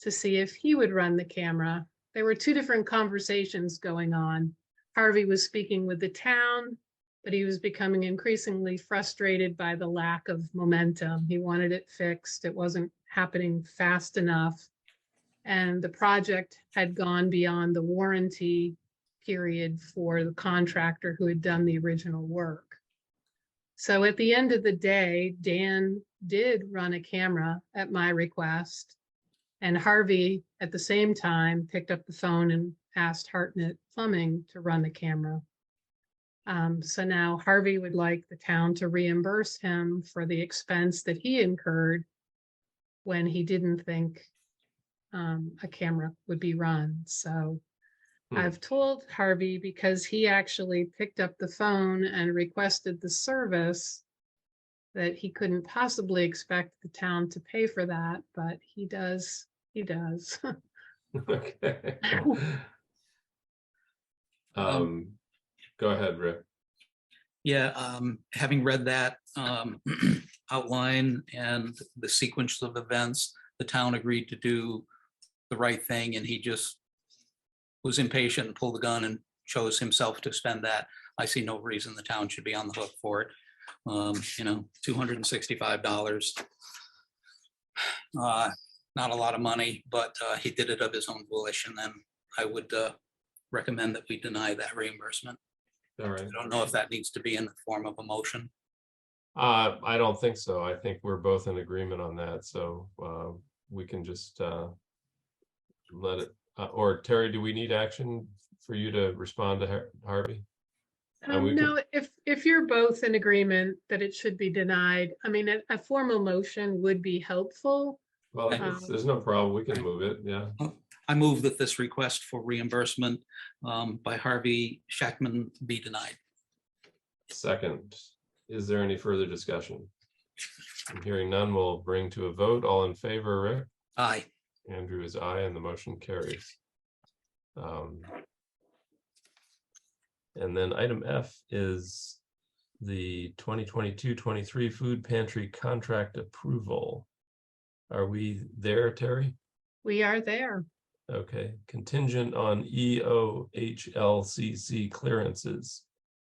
A: to see if he would run the camera. There were 2 different conversations going on. Harvey was speaking with the town, but he was becoming increasingly frustrated by the lack of momentum. He wanted it fixed. It wasn't happening fast enough. And the project had gone beyond the warranty period for the contractor who had done the original work. So at the end of the day, Dan did run a camera at my request, And Harvey, at the same time, picked up the phone and asked Hartnett Plumbing to run the camera. So now Harvey would like the town to reimburse him for the expense that he incurred when he didn't think a camera would be run. So I've told Harvey, because he actually picked up the phone and requested the service, that he couldn't possibly expect the town to pay for that, but he does.
B: Okay. Go ahead, Rick.
C: Yeah, having read that outline and the sequence of events, the town agreed to do the right thing, and he just was impatient and pulled the gun and chose himself to spend that. I see no reason the town should be on the hook for it. $265. Not a lot of money, but he did it of his own volition, and I would recommend that we deny that reimbursement.
B: All right.
C: I don't know if that needs to be in the form of a motion.
B: I don't think so. I think we're both in agreement on that. So we can just let it, or Terry, do we need action for you to respond to Harvey?
A: No, if you're both in agreement that it should be denied, I mean, a formal motion would be helpful.
B: Well, there's no problem. We can move it. Yeah.
C: I move that this request for reimbursement by Harvey Shackman be denied.
B: Second, is there any further discussion? I'm hearing none, we'll bring to a vote. All in favor, Rick?
C: Aye.
B: Andrew is aye, and the motion carries. And then item F is the 2022-23 food pantry contract approval. Are we there, Terry?
A: We are there.
B: Okay, contingent on EOHLCC clearances.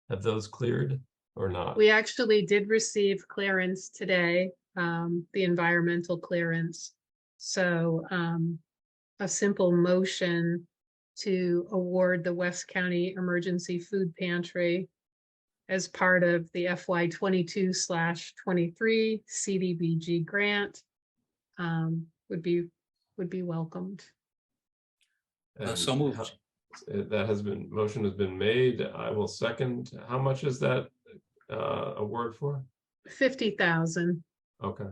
B: Have those cleared or not?
A: We actually did receive clearance today, the environmental clearance. So a simple motion to award the West County Emergency Food Pantry as part of the FY 22/23 CDBG grant would be welcomed.
C: So moved.
B: That motion has been made. I will second. How much is that award for?
A: 50,000.
B: Okay.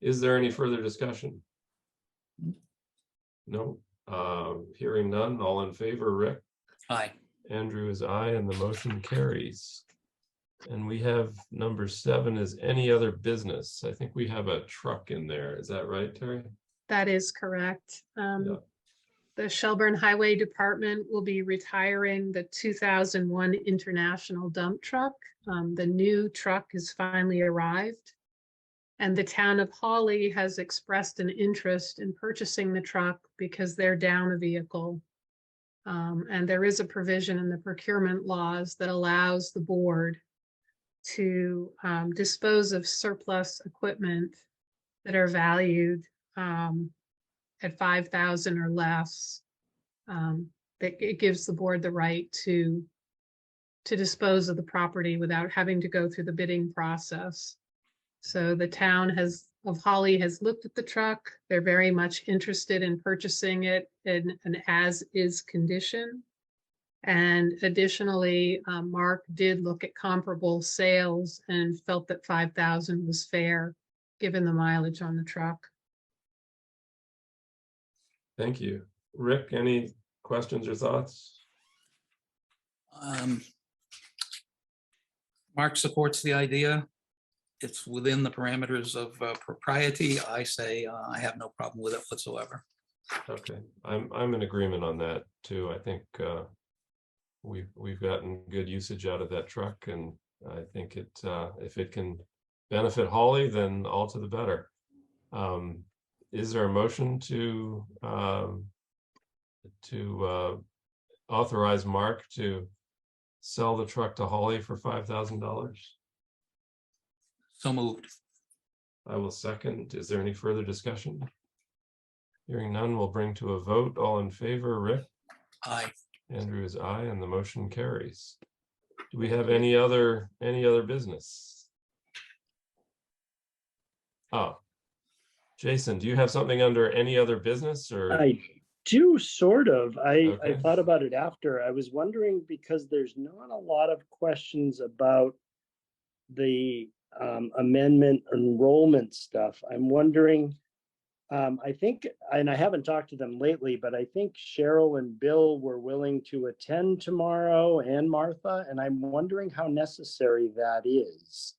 B: Is there any further discussion? No. Hearing none. All in favor, Rick?
C: Aye.
B: Andrew is aye, and the motion carries. And we have number 7 is any other business. I think we have a truck in there. Is that right, Terry?
A: That is correct.
B: Yeah.
A: The Shelburne Highway Department will be retiring the 2001 International dump truck. The new truck has finally arrived. And the town of Hawley has expressed an interest in purchasing the truck because they're down a vehicle. And there is a provision in the procurement laws that allows the board to dispose of surplus equipment that are valued at 5,000 or less. That it gives the board the right to dispose of the property without having to go through the bidding process. So the town of Hawley has looked at the truck. They're very much interested in purchasing it in an as-is condition. And additionally, Mark did look at comparable sales and felt that 5,000 was fair, given the mileage on the truck.
B: Thank you. Rick, any questions or thoughts?
C: Mark supports the idea. It's within the parameters of propriety. I say I have no problem with it whatsoever.
B: Okay, I'm in agreement on that too. I think we've gotten good usage out of that truck, and I think it if it can benefit Hawley, then all to the better. Is there a motion to authorize Mark to sell the truck to Hawley for $5,000?
C: So moved.
B: I will second. Is there any further discussion? Hearing none, we'll bring to a vote. All in favor, Rick?
C: Aye.
B: Andrew is aye, and the motion carries. Do we have any other business? Oh, Jason, do you have something under any other business or?
F: I do sort of. I
B: Okay.
F: thought about it after. I was wondering because there's not a lot of questions about the amendment enrollment stuff. I'm wondering, I think, and I haven't talked to them lately, but I think Cheryl and Bill were willing to attend tomorrow, and Martha, and I'm wondering how necessary that is.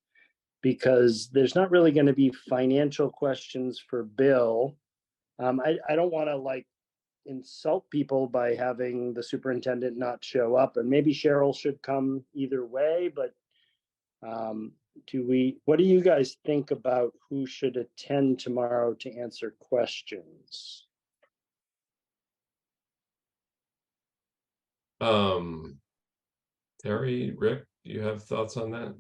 F: Because there's not really going to be financial questions for Bill. I don't want to like insult people by having the superintendent not show up, and maybe Cheryl should come either way, but what do you guys think about who should attend tomorrow to answer questions?
B: Terry, Rick, do you have thoughts on that?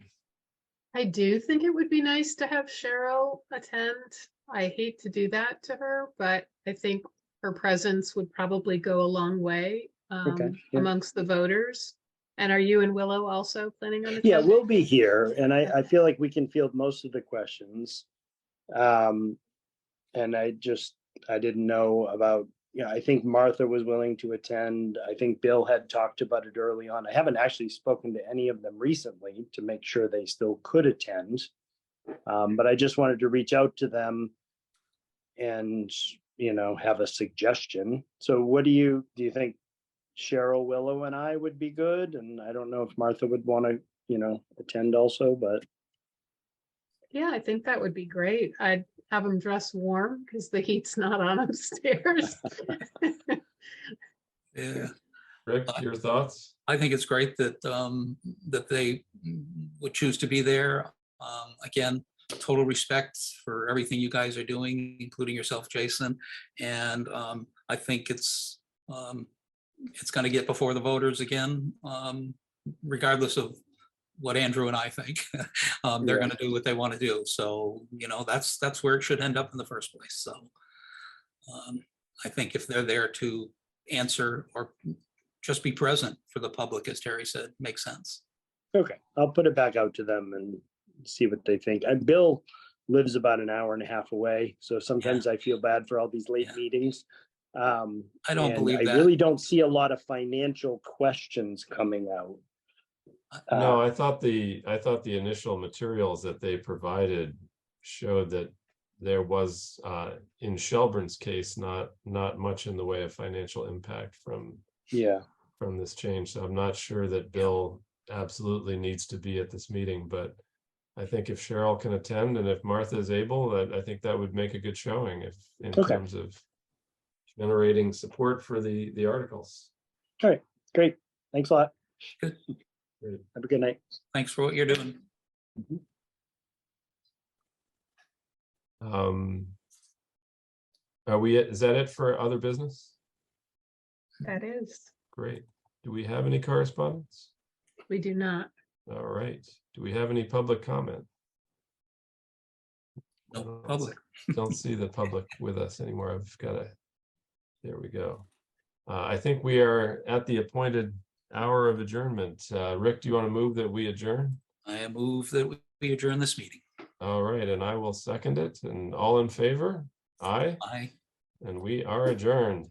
A: I do think it would be nice to have Cheryl attend. I hate to do that to her, but I think her presence would probably go a long way
F: Okay, yeah.
A: amongst the voters. And are you and Willow also planning on attending?
F: Yeah, we'll be here, and I feel like we can field most of the questions. And I didn't know about, I think Martha was willing to attend. I think Bill had talked about it early on. I haven't actually spoken to any of them recently to make sure they still could attend. But I just wanted to reach out to them and, have a suggestion. So what do you think Cheryl, Willow, and I would be good? And I don't know if Martha would want to, attend also, but.
A: Yeah, I think that would be great. I'd have them dress warm because the heat's not on upstairs.
C: Yeah,
B: Rick, your thoughts?
C: I think it's great that that they would choose to be there. Again, total respect for everything you guys are doing, including yourself, Jason. And I think it's going to get before the voters again, regardless of what Andrew and I think. They're going to do what they want to do. So, that's where it should end up in the first place. So I think if they're there to answer or just be present for the public, as Terry said, makes sense.
F: Okay, I'll put it back out to them and see what they think. And Bill lives about an hour and a half away, so sometimes I feel bad for all these late meetings.
C: I don't believe that.
F: I really don't see a lot of financial questions coming out.
B: No, I thought the initial materials that they provided showed that there was, in Shelburne's case, not much in the way of financial impact from this change. So I'm not sure that Bill absolutely needs to be at this meeting, but I think if Cheryl can attend and if Martha is able, I think that would make a good showing in terms of generating support for the articles.
F: All right, great. Thanks a lot.
C: Good.
B: Great.
F: Have a good night.
C: Thanks for what you're doing.
B: Is that it for other business?
A: That is.
B: Great. Do we have any correspondence?
A: We do not.
B: All right. Do we have any public comment?
C: No public.
B: Don't see the public with us anymore. I've got to, there we go. I think we are at the appointed hour of adjournment. Rick, do you want to move that we adjourn?
C: I move that we adjourn this meeting.
B: All right, and I will second it. And all in favor? Aye.
C: Aye.
B: And we are adjourned.